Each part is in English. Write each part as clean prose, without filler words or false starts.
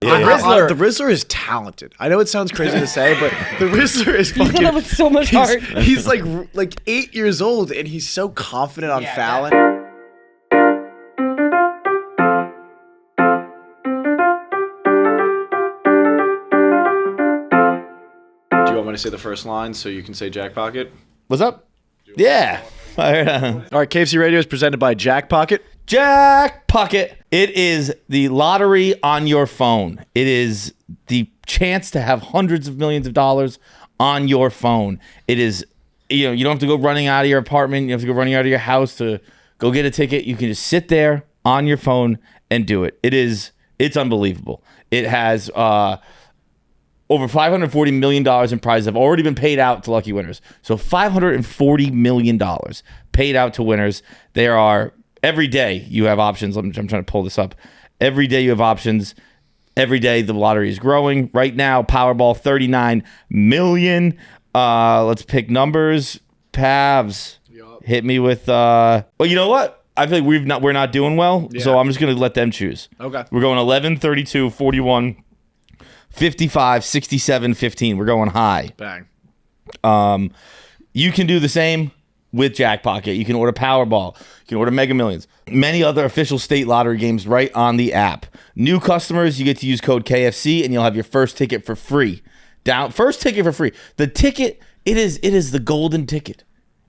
The Rizzler is talented. I know it sounds crazy to say, but the Rizzler is fucking... He's done it with so much heart. He's like 8 years old, and he's so confident on Fallon. Do you want me to say the first line so you can say Jackpocket? What's up? Yeah. All right, KFC Radio is presented by Jackpocket. Jackpocket. It is the lottery on your phone. It is the chance to have hundreds of millions of dollars on your phone. It is, you don't have to go running out of your apartment. You have to go running out of your house to go get a ticket. You can just sit there on your phone and do it. It's unbelievable. It has over $540 million in prizes have already been paid out to lucky winners. So $540 million paid out to winners. There are, every day you have options. I'm trying to pull this up. Every day you have options. Every day the lottery is growing. Right now, Powerball, 39 million. Let's pick numbers. Pavs. Yep. Hit me with, well, you know what? I feel like we're not doing well, so I'm just going to let them choose. Okay. We're going 11, 32, 41, 55, 67, 15. We're going high. Bang. You can do the same with Jackpocket. You can order Powerball. You can order Mega Millions. Many other official state lottery games right on the app. New customers, you get to use code KFC and you'll have your first ticket for free. First ticket for free. The ticket, it is the golden ticket.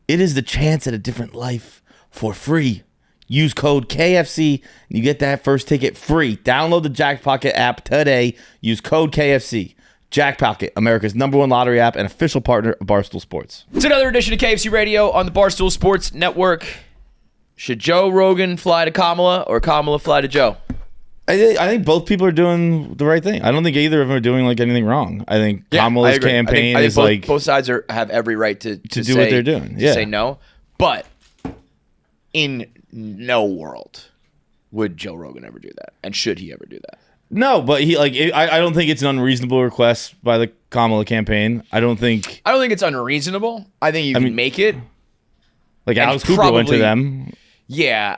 It is the chance at a different life for free. Use code KFC and you get that first ticket free. Download the Jackpocket app today. Use code KFC. Jackpocket, America's #1 lottery app and official partner of Barstool Sports. It's another edition of KFC Radio on the Barstool Sports Network. Should Joe Rogan fly to Kamala or Kamala fly to Joe? I think both people are doing the right thing. I don't think either of them are doing like anything wrong. I think Kamala's campaign I think is like both sides have every right to do say, what they're doing. To say no, but in no world would Joe Rogan ever do that, and should he ever do that? No, but I don't think it's an unreasonable request by the Kamala campaign. I don't think it's unreasonable. I think you can make it. Like Alex Cooper went to them. Yeah,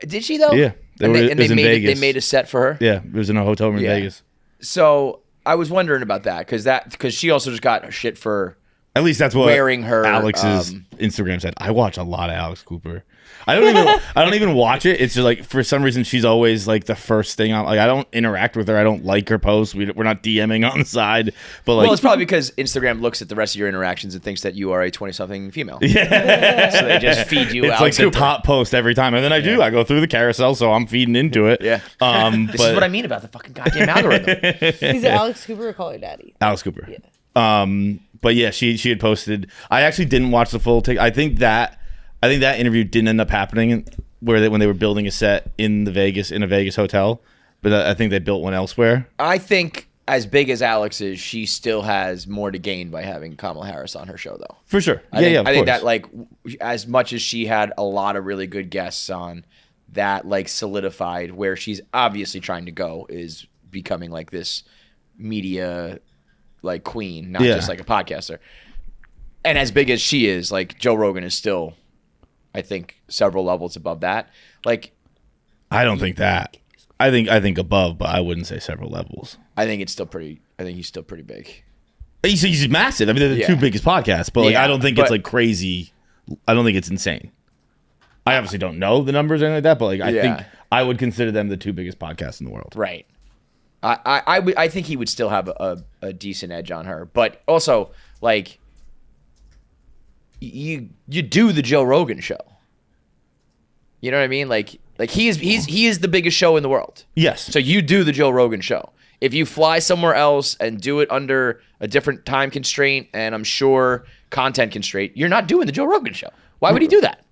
did she though? Yeah, they made a set for her. Yeah, it was in a hotel room in Vegas. So I was wondering about that because she also just got shit for at least that's what wearing her Alex's Instagram said. I watch a lot of Alex Cooper. I don't even watch it. It's just like for some reason she's always like the first thing on. Like I don't interact with her. I don't like her posts. We're not DMing on the side. But like, well, it's probably because Instagram looks at the rest of your interactions and thinks that you are a 20-something female. Yeah. So they just feed you. It's Alex like Cooper. the top post every time, and then I go through the carousel, so I'm feeding into it. Yeah. This is what I mean about the fucking goddamn algorithm. He's Alex Cooper or Call Her Daddy? Alex Cooper. Yeah. But yeah, she had posted. I actually didn't watch the full take. I think that interview didn't end up happening when they were building a set in a Vegas hotel, but I think they built one elsewhere. I think as big as Alex is, she still has more to gain by having Kamala Harris on her show, though. For sure. I think that like as much as she had a lot of really good guests on, that like solidified where she's obviously trying to go is becoming like this media like queen, not just like a podcaster. And as big as she is, like Joe Rogan is still, I think, several levels above that. Like, I don't think that. I think above, but I wouldn't say several levels. I think he's still pretty big. He's massive. I mean, they're the two biggest podcasts, but like I don't think it's like crazy. I don't think it's insane. I obviously don't know the numbers or anything like that, but like I think I would consider them the two biggest podcasts in the world. Right. I think he would still have a decent edge on her, but also like you do the Joe Rogan show. You know what I mean? Like he is the biggest show in the world. Yes. So you do the Joe Rogan show. If you fly somewhere else and do it under a different time constraint and I'm sure content constraint, you're not doing the Joe Rogan show. Why would he do that?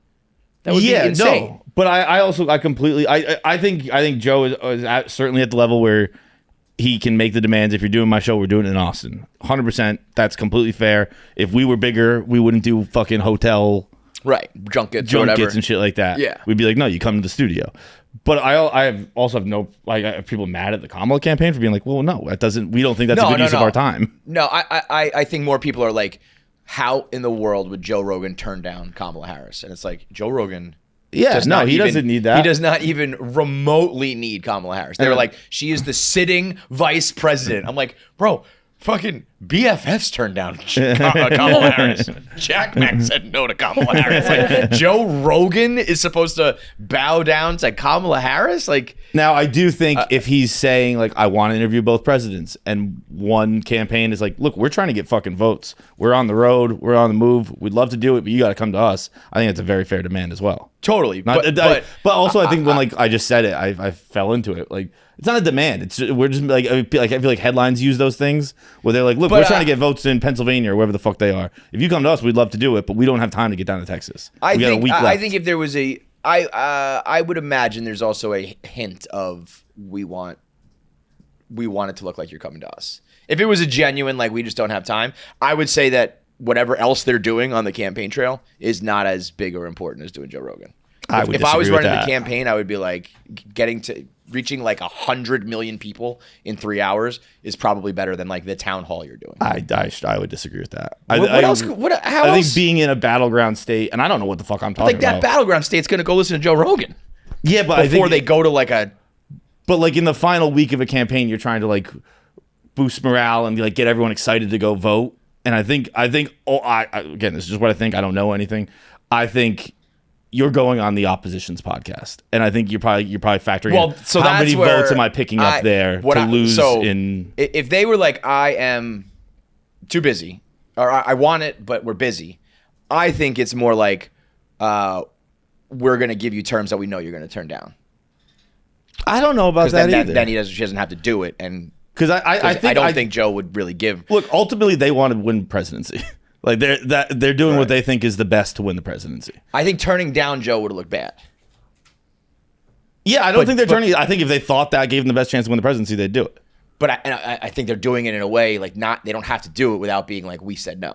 That would be insane. No. But I think Joe is certainly at the level where he can make the demands. If you're doing my show, we're doing it in Austin. 100%. That's completely fair. If we were bigger, we wouldn't do fucking hotel junkets and shit like that. Yeah. We'd be like, no, you come to the studio. But I also have people mad at the Kamala campaign for being like, well, no, we don't think that's a good use of our time. No, I think more people are like, how in the world would Joe Rogan turn down Kamala Harris? And it's like, Joe Rogan Yeah, does no, not he even- doesn't need that. He does not even remotely need Kamala Harris. They were like, she is the sitting vice president. I'm like, bro, fucking BFFs turned down Kamala Harris. Jack Mack said no to Kamala Harris. Like, Joe Rogan is supposed to bow down to Kamala Harris? Like, Now, I do think if he's saying, like, I want to interview both presidents, and one campaign is like, look, we're trying to get fucking votes. We're on the road. We're on the move. We'd love to do it, but you got to come to us. I think it's a very fair demand as well. totally. But also, I think when, like, I just said it, I fell into it. Like, it's not a demand. It's just, we're just like I feel like headlines use those things where they're like, look, we're trying to get votes in Pennsylvania or wherever the fuck they are. If you come to us, we'd love to do it, but we don't have time to get down to Texas. We got a week left. I think if there was I would imagine there's also a hint of we want it to look like you're coming to us. If it was a genuine, like, we just don't have time, I would say that whatever else they're doing on the campaign trail is not as big or important as doing Joe Rogan. If I was running the campaign, I would be like, reaching like 100 million people in 3 hours is probably better than like the town hall you're doing. I would disagree with that. What else? How I else? think being in a battleground state, and I don't know what the fuck I'm talking Like, that about. battleground state's going to go listen to Joe Rogan. Yeah, but before they go to like a. But like in the final week of a campaign, you're trying to like boost morale and like get everyone excited to go vote. And I think again, this is just what I think. I don't know anything. I think you're going on the opposition's podcast, and I think you're probably factoring in how many votes am I picking up there to lose in. If they were like, I am too busy, or I want it, but we're busy, I think it's more like we're going to give you terms that we know you're going to turn down. I don't know about that either. Then she doesn't have to do it, and because I don't think Joe would really give. Look, ultimately, they want to win presidency. Like they're doing what they think is the best to win the presidency. I think turning down Joe would look bad. Yeah, I don't think they're turning. I think if they thought that gave them the best chance to win the presidency, they'd do it. But I think they're doing it in a way like they don't have to do it without being like, we said no.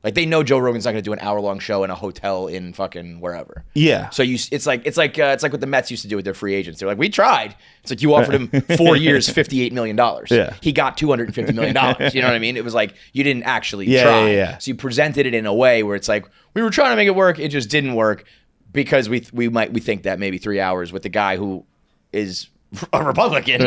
Like, they know Joe Rogan's not going to do an hour-long show in a hotel in fucking wherever. Yeah. So it's like what the Mets used to do with their free agents. They're like, we tried. It's like you offered him 4 years, $58 million. Yeah. He got $250 million. You know what I mean? It was like you didn't actually try. Yeah. So you presented it in a way where it's like, we were trying to make it work. It just didn't work because we think that maybe 3 hours with the guy who is a Republican,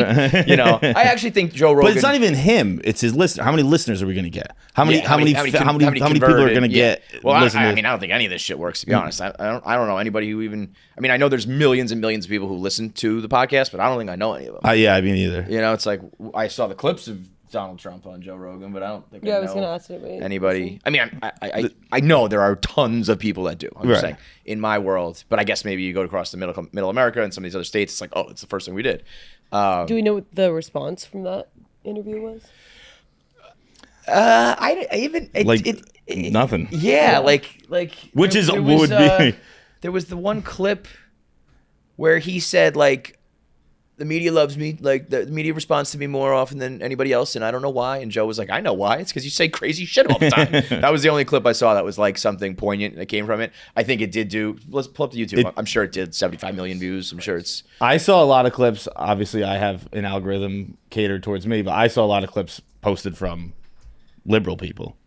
you know. I actually think Joe Rogan. But it's not even him; it's his listener. How many listeners are we going to get? How many people are going to get? Well, I mean, I don't think any of this shit works. To be honest, I don't know anybody who even. I mean, I know there's millions and millions of people who listen to the podcast, but I don't think I know any of them. Yeah, I mean, either. You know, it's like I saw the clips of Donald Trump on Joe Rogan, but I don't think I was know going to ask anybody. I mean, I know there are tons of people that do. I'm just saying, in my world, but I guess maybe you go across the middle America and some of these other states, it's like, oh, it's the first thing we did. Do we know what the response from that interview was? Nothing. Yeah, like Which there would be. There was the one clip where he said, like, the media loves me, like the media responds to me more often than anybody else, and I don't know why. And Joe was like, I know why. It's because you say crazy shit all the time. That was the only clip I saw that was like something poignant that came from it. I think it did do. Let's pull up the YouTube. I'm sure it did 75 million views. I'm sure it's. I saw a lot of clips. Obviously, I have an algorithm catered towards me, but I saw a lot of clips posted from liberal people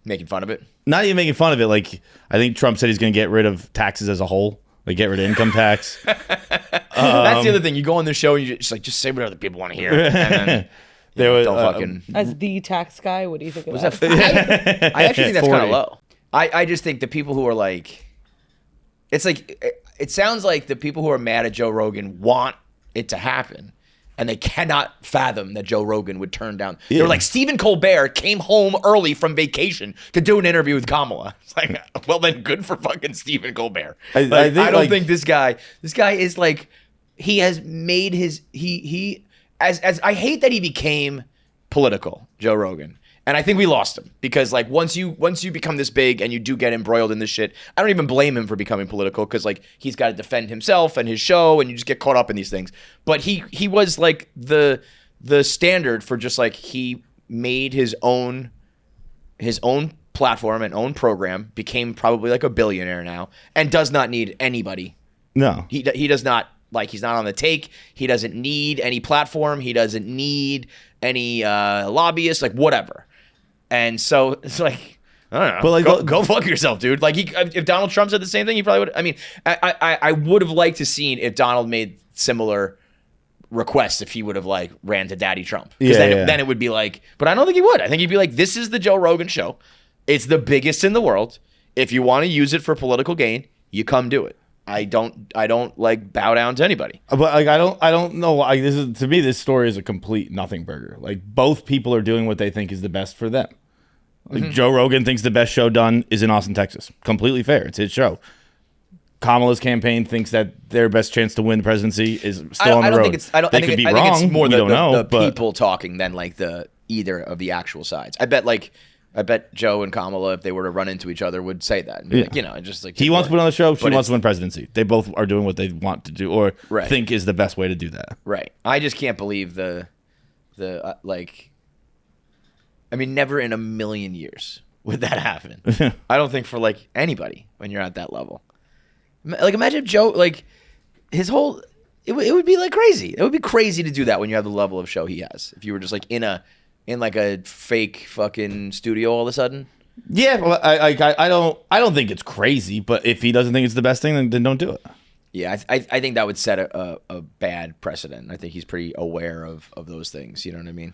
Making fun of it. Not even making fun of it. Like, I think Trump said he's going to get rid of taxes as a whole. Like, get rid of income tax. That's the other thing. You go on the show and you just say what other people want to hear. And then there was as the tax guy, what do you think of that? that? I actually think that's kind of low. I just think the people who are like, it's like, it sounds like the people who are mad at Joe Rogan want it to happen. And they cannot fathom that Joe Rogan would turn down. Yeah. They're like, Stephen Colbert came home early from vacation to do an interview with Kamala. It's like, well, then good for fucking Stephen Colbert. I don't think this guy is like, he has made his, as I hate that he became political, Joe Rogan. And I think we lost him because, like, once you become this big and you do get embroiled in this shit, I don't even blame him for becoming political because, like, he's got to defend himself and his show, and you just get caught up in these things. But he was like the standard for just like he made his own platform and own program, became probably like a billionaire now, and does not need anybody. No, he does not. Like, he's not on the take. He doesn't need any platform. He doesn't need any lobbyists, like, whatever. And so it's like, I don't know. But, like, go fuck yourself, dude. Like, if Donald Trump said the same thing, he probably would. I mean, I would have liked to seen if Donald made similar requests if he would have like ran to Daddy Trump. Because then it would be like, but I don't think he would. I think he'd be like, this is the Joe Rogan show. It's the biggest in the world. If you want to use it for political gain, you come do it. I don't like bow down to anybody. But like I don't know. Like, to me, this story is a complete nothing burger. Like, both people are doing what they think is the best for them. Like, Joe Rogan thinks the best show done is in Austin, Texas. Completely fair. It's his show. Kamala's campaign thinks that their best chance to win the presidency is still on the road. I think it's more the people talking than like either of the actual sides. I bet Joe and Kamala, if they were to run into each other, would say that. And be like, just like he wants to put on the show, she wants to win presidency. They both are doing what they want to do or right. think is the best way to do that. Right. I just can't believe the I mean, never in a million years would that happen. I don't think for like anybody when you're at that level. Like, imagine if Joe, like, his whole, it would be like crazy. It would be crazy to do that when you have the level of show he has. If you were just like in like a fake fucking studio all of a sudden. Yeah, well, I don't think it's crazy, but if he doesn't think it's the best thing, then don't do it. Yeah, I think that would set a bad precedent. I think he's pretty aware of those things. You know what I mean?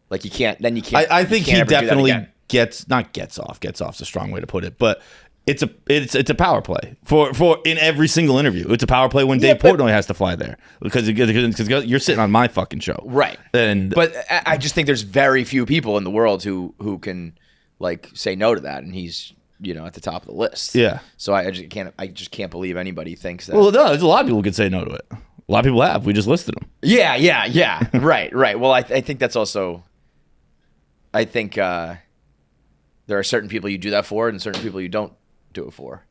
Like, you can't. I think he definitely gets off. Gets off's a strong way to put it, but it's a power play for in every single interview. It's a power play when Dave Portnoy has to fly there because you're sitting on my fucking show, right? But I just think there's very few people in the world who can like say no to that, and he's at the top of the list. Yeah. So I just can't believe anybody thinks that. Well, no, there's a lot of people who could say no to it. A lot of people have. We just listed them. Yeah. Right. Well, I think that's also. I think there are certain people you do that for, and certain people you don't do it for.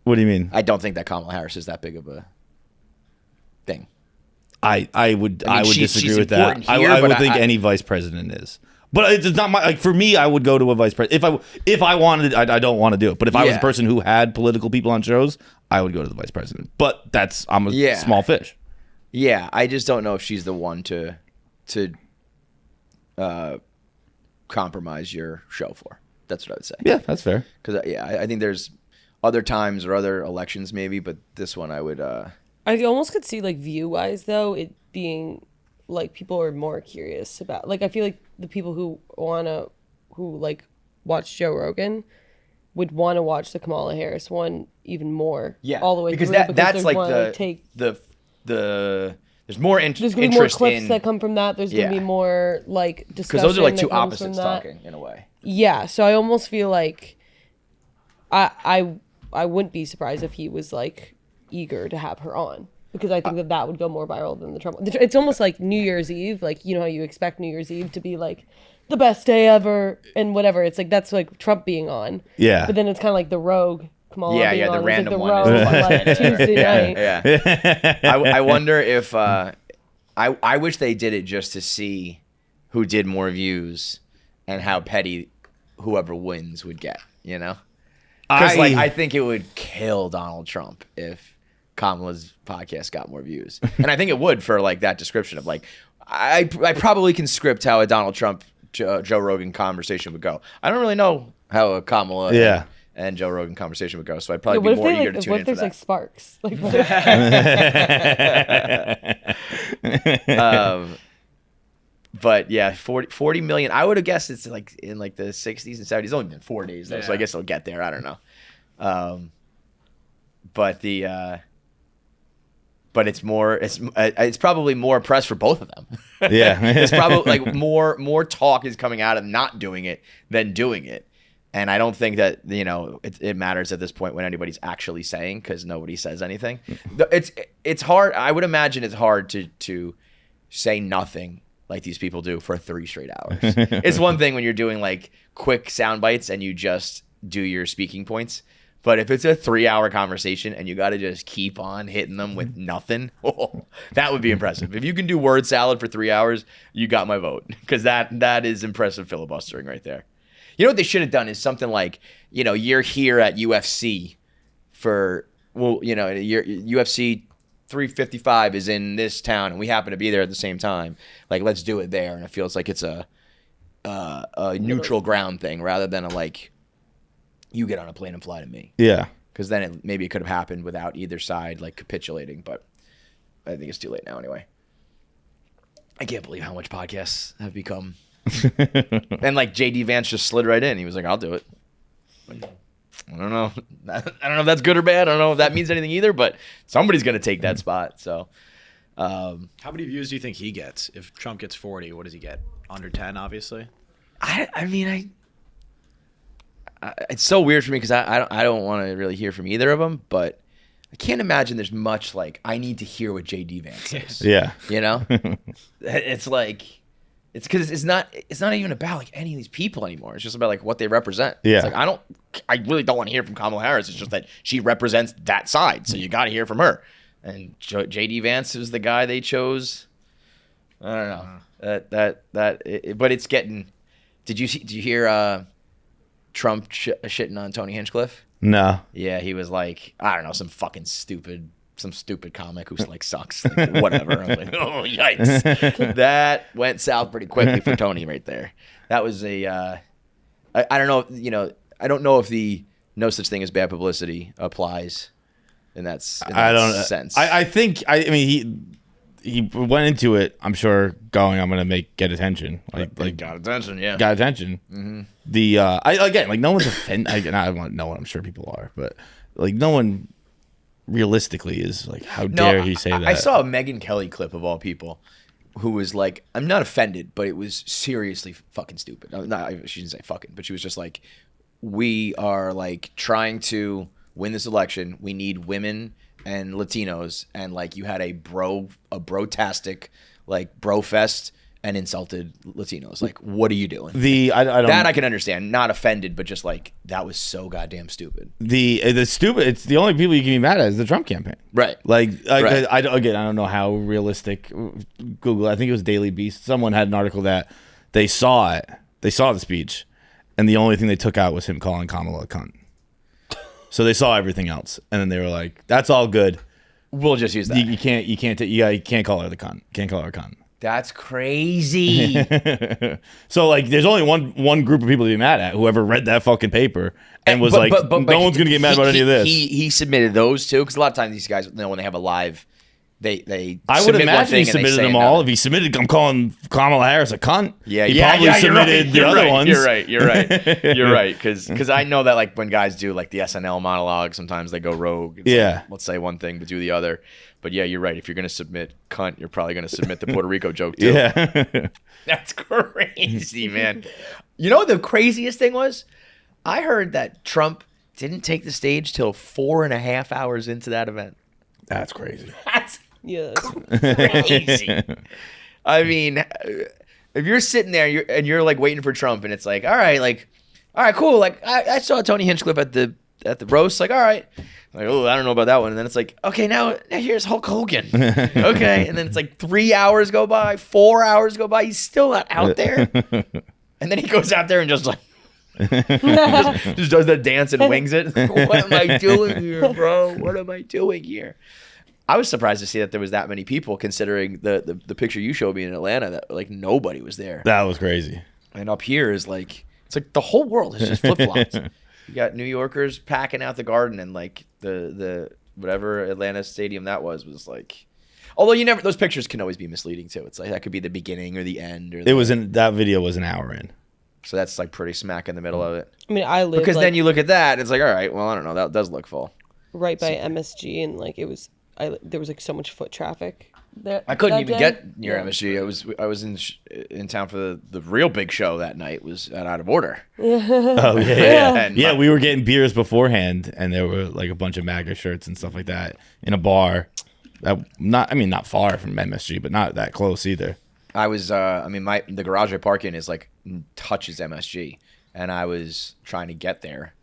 What do you mean? I don't think that Kamala Harris is that big of a thing. I would disagree with that. I would think any vice president is. But it's not my, like, for me, I would go to a vice president. If I wanted, I don't want to do it. But if I was a person who had political people on shows, I would go to the vice president. But I'm a small fish. Yeah, I just don't know if she's the one to compromise your show for. That's what I would say. Yeah, that's fair. Because I think there's other times or other elections maybe, but this one I would. I almost could see, like, view wise though, it being like people are more curious about. Like, I feel like the people who watch Joe Rogan would want to watch the Kamala Harris one even more. Yeah, all the way because through. That's like the. There's more There's gonna be more clips that come from that. There's gonna be more like discussion. Because those are like two opposites talking in a way. Yeah, so I almost feel like I wouldn't be surprised if he was like eager to have her on, because I think that would go more viral than the Trump. It's almost like New Year's Eve, like, how you expect New Year's Eve to be like the best day ever and whatever. It's like that's like Trump being on. Yeah. But then it's kind of like the rogue. Kamala being the on. random like one. Rogue on like Tuesday night. Yeah. I wonder if I wish they did it just to see who did more views and how petty whoever wins would get. Because I think it would kill Donald Trump if Kamala's podcast got more views, and I think it would for like that description of like I probably can script how a Donald Trump Joe Rogan conversation would go. I don't really know how a Kamala and Joe Rogan conversation would go, so I'd probably be more eager to tune in for that. What if there's like sparks? Like, but yeah, 40 million. I would have guessed it's like in like the 60s and 70s. It's only been 4 days though, so I guess it'll get there. I don't know. But it's probably more press for both of them. Yeah. It's probably like more talk is coming out of not doing it than doing it. And I don't think that, it matters at this point when anybody's actually saying, because nobody says anything. It's hard. I would imagine it's hard to say nothing like these people do for 3 straight hours. It's one thing when you're doing like quick sound bites and you just do your speaking points. But if it's a 3-hour conversation and you got to just keep on hitting them with nothing, that would be impressive. If you can do word salad for 3 hours, you got my vote, because that is impressive filibustering right there. You know what they should have done is something like, you're here at UFC for, UFC 355 is in this town and we happen to be there at the same time. Like, let's do it there. And it feels like it's a neutral ground thing rather than a like you get on a plane and fly to me. Yeah. Because then maybe it could have happened without either side like capitulating. But I think it's too late now anyway. I can't believe how much podcasts have become. And like JD Vance just slid right in. He was like, I'll do it. I don't know. I don't know if that's good or bad. I don't know if that means anything either, but somebody's going to take that spot. So, how many views do you think he gets? If Trump gets 40, what does he get? Under 10, obviously. I mean, it's so weird for me because I don't want to really hear from either of them, but I can't imagine there's much like I need to hear what JD Vance says. Yeah. You know, it's like it's because it's not even about like any of these people anymore. It's just about like what they represent. Yeah. It's like I really don't want to hear from Kamala Harris. It's just that she represents that side, so you got to hear from her. And JD Vance is the guy they chose. I don't know but it's getting. Did you hear Trump shitting on Tony Hinchcliffe? No. Yeah, he was like, I don't know, some stupid comic who's like sucks, like, whatever. I was like, oh yikes, that went south pretty quickly for Tony right there. That was I don't know, I don't know if the no such thing as bad publicity applies in that sense. I think I mean he went into it, I'm sure, going, I'm gonna get attention. Like got attention, yeah. Got attention. Mm-hmm. Like no one's offended. I want no one. I'm sure people are, but like no one realistically is like, how dare he say that? I saw a Megyn Kelly clip of all people, who was like, I'm not offended, but it was seriously fucking stupid. She didn't say fucking, but she was just like, we are like trying to win this election. We need women and Latinos, and like you had a brotastic like bro fest and insulted Latinos. Like, what are you doing? I can understand, not offended, but just like that was so goddamn stupid. The stupid. It's the only people you can be mad at is the Trump campaign, right? Like, right. I don't know how realistic. Google. I think it was Daily Beast. Someone had an article that they saw it. They saw the speech, and the only thing they took out was him calling Kamala a cunt. So they saw everything else, and then they were like, "That's all good. We'll just use that. You can't call her the cunt. Can't call her a cunt." That's crazy. So like, there's only one group of people to be mad at: whoever read that fucking paper and was no one's gonna get mad about any of this. He submitted those too, because a lot of times these guys, when they have a live, they I would imagine he submitted them all. If he submitted, I'm calling Kamala Harris a cunt. Yeah, he probably submitted the other ones. You're right. Because I know that like when guys do like the SNL monologue, sometimes they go rogue. It's like, let's say one thing but do the other. But yeah, you're right. If you're gonna submit cunt, you're probably gonna submit the Puerto Rico joke too. Yeah, that's crazy, man. You know what the craziest thing was? I heard that Trump didn't take the stage till 4.5 hours into that event. That's crazy. That's crazy. I mean, if you're sitting there and you're like waiting for Trump, and it's like, all right, cool. Like I saw Tony Hinchcliffe at the roast. Like, all right. Like, oh, I don't know about that one. And then it's like, okay, now here's Hulk Hogan. Okay. And then it's like 3 hours go by, 4 hours go by. He's still not out there. And then he goes out there and just like, just does that dance and wings it. What am I doing here, bro? What am I doing here? I was surprised to see that there was that many people, considering the picture you showed me in Atlanta, that like nobody was there. That was crazy. And up here is like, it's like the whole world has just flip-flopped. You got New Yorkers packing out the Garden, and like the whatever Atlanta stadium that was like, although those pictures can always be misleading too. It's like that could be the beginning or the end. Or that video was an hour in. So that's like pretty smack in the middle of it. I mean, I live because then you look at that, it's like, all right, well, I don't know, that does look full. Right by MSG, and like there was like so much foot traffic there. I couldn't even get near MSG. I was in town for the real big show that night. Was at Out of Order. Oh yeah. We were getting beers beforehand, and there were like a bunch of MAGA shirts and stuff like that in a bar. Not far from MSG, but not that close either. I was, the garage I park in is like touches MSG, and I was trying to get there,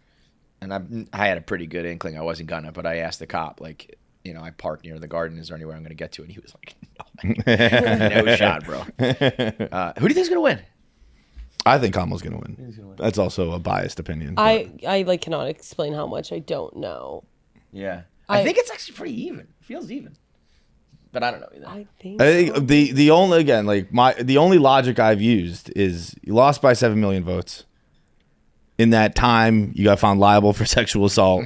and I had a pretty good inkling I wasn't gonna, but I asked the cop, like, I parked near the Garden. Is there anywhere I'm gonna get to? And he was like, no, no shot, bro. Who do you think's gonna win? I think Kamala's gonna win. That's also a biased opinion. I like cannot explain how much. I don't know. Yeah, I think it's actually pretty even. It feels even. But I don't know either. I think the only, again, like the only logic I've used is you lost by 7 million votes. in that time, you got found liable for sexual assault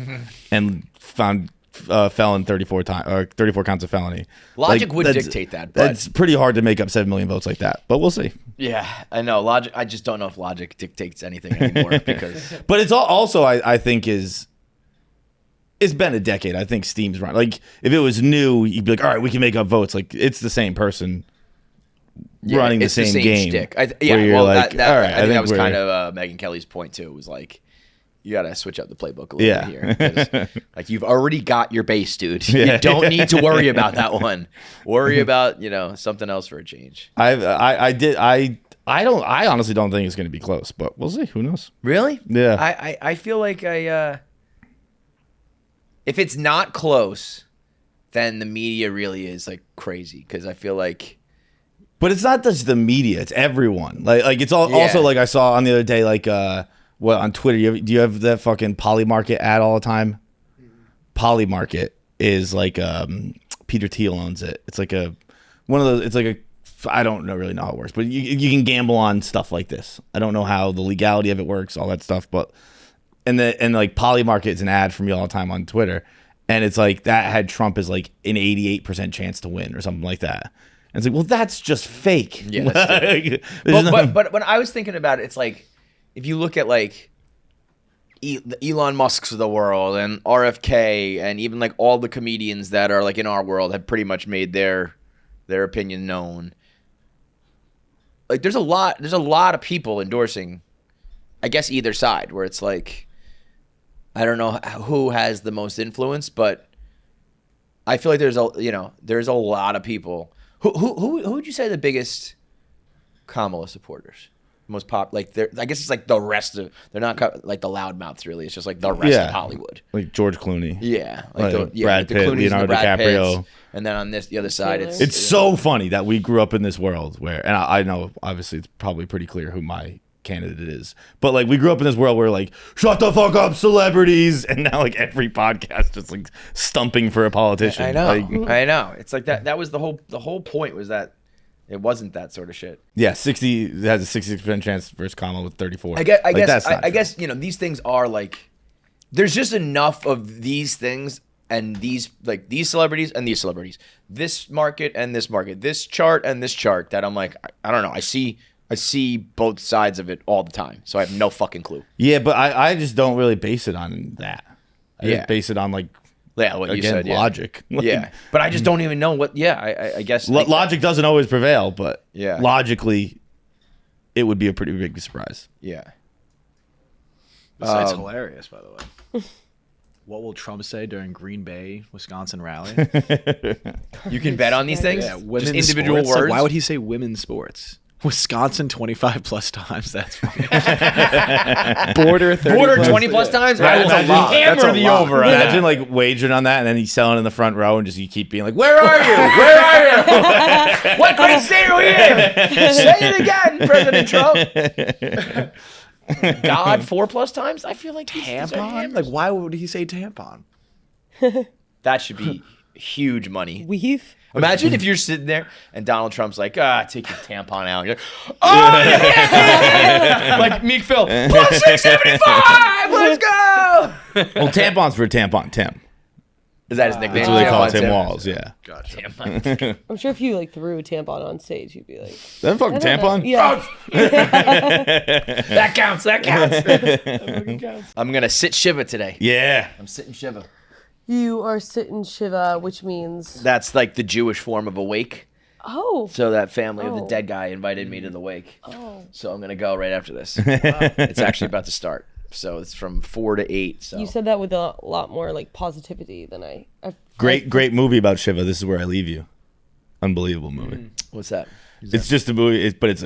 and found felon 34 times or 34 counts of felony. Logic would that's- dictate that, but That's pretty hard to make up 7 million votes like that, but we'll see. yeah, I know logic. I just don't know if logic dictates anything anymore because But it's also, I think, it's been a decade. I think Steam's run. Like, if it was new, you'd be like, all right, we can make up votes. Like, it's the same person running the it's same game. shtick. where you're well, like, that, all right, I think that was we're- kind of Megyn Kelly's point too. It was like, you got to switch up the playbook a little bit here. 'Cause, like, you've already got your base, dude. Yeah. You don't need to worry about that one. Worry about, something else for a change. I honestly don't think it's going to be close, but we'll see. Who knows? Really? Yeah. I feel like if it's not close, then the media really is like crazy because I feel like But it's not just the media; it's everyone. Like it's all Yeah. also like I saw on the other day, like on Twitter. Do you have that fucking Polymarket ad all the time? Polymarket is like Peter Thiel owns it. It's like one of those. It's like I don't really know how it works, but you can gamble on stuff like this. I don't know how the legality of it works, all that stuff, but and like Polymarket is an ad for me all the time on Twitter, and it's like that had Trump as like an 88% chance to win or something like that. And it's like, well, that's just fake. Yeah, that's but when I was thinking about it, it's like if you look at like the Elon Musk's of the world and RFK and even like all the comedians that are like in our world have pretty much made their opinion known. Like there's a lot of people endorsing, I guess, either side, where it's like I don't know who has the most influence, but I feel like there's a lot of people. Who would you say the biggest Kamala supporters? Most pop, like I guess it's like the rest of they're not like the loudmouths really. It's just like the rest of Hollywood. Like George Clooney. Yeah, Like Brad the Pitt, Clooney's and Leonardo the Brad DiCaprio. Pitts. And then on the other side, Taylor. It's so funny that we grew up in this world where, and I know obviously it's probably pretty clear who my candidate is, but like we grew up in this world where like shut the fuck up celebrities, and now like every podcast just like stumping for a politician. I know, Like, I know. It's like that. That was the whole point was that it wasn't that sort of shit. yeah, 60 it has a 66% chance versus Kamala with 34. I guess that's not true. these things are like there's just enough of these things and these celebrities and these celebrities, this market and this market, this chart and this chart that I'm like I don't know. I see both sides of it all the time, so I have no fucking clue. Yeah, but I just don't really base it on that. I Yeah. just base it on like What you again said, yeah. logic. Like, Yeah, but I just don't even know what. Yeah, I guess logic doesn't always prevail, but Yeah. logically, it would be a pretty big surprise. Yeah. This site's hilarious, by the way. What will Trump say during Green Bay, Wisconsin rally? You can bet on these things. Yeah, Just women's individual sports. Like, words. why would he say women's sports? Wisconsin 25 plus times. That's funny. Border 30 Border plus, 20 plus times? Yeah, I will that's a lot. That's hammer a the lot. over on Imagine that. like wagering on that, and then he's selling in the front row, and just you keep being like, "Where are you? Where are you?" What great state are we in? Say it again, President Trump. God, 4+ times? I feel like these are Tampon? hammers. Like, why would he say tampon? That should be huge money. Weave. Imagine if you're sitting there and Donald Trump's like, take your tampon out. And you're like, oh, yeah! Like Meek Phil, plus 675, let's go. Well, tampon's for tampon Tim. Is that his nickname? That's what they call it, Tampon Tim Walls. Yeah, Gotcha. Tampon. I'm sure if you like threw a tampon on stage, you'd be like, that fucking I don't know. tampon. Yeah. That counts. That counts. I'm going to sit Shiva today. Yeah. I'm sitting Shiva. You are sitting Shiva, which means That's like the Jewish form of a wake. oh. So that family of the Oh. dead guy invited me to the wake. Oh. So I'm going to go right after this. It's actually about to start. So it's from 4 to 8. So You said that with a lot more like positivity than I Great movie about Shiva. This is where I leave you. Unbelievable movie. what's that? It's just a movie, but it's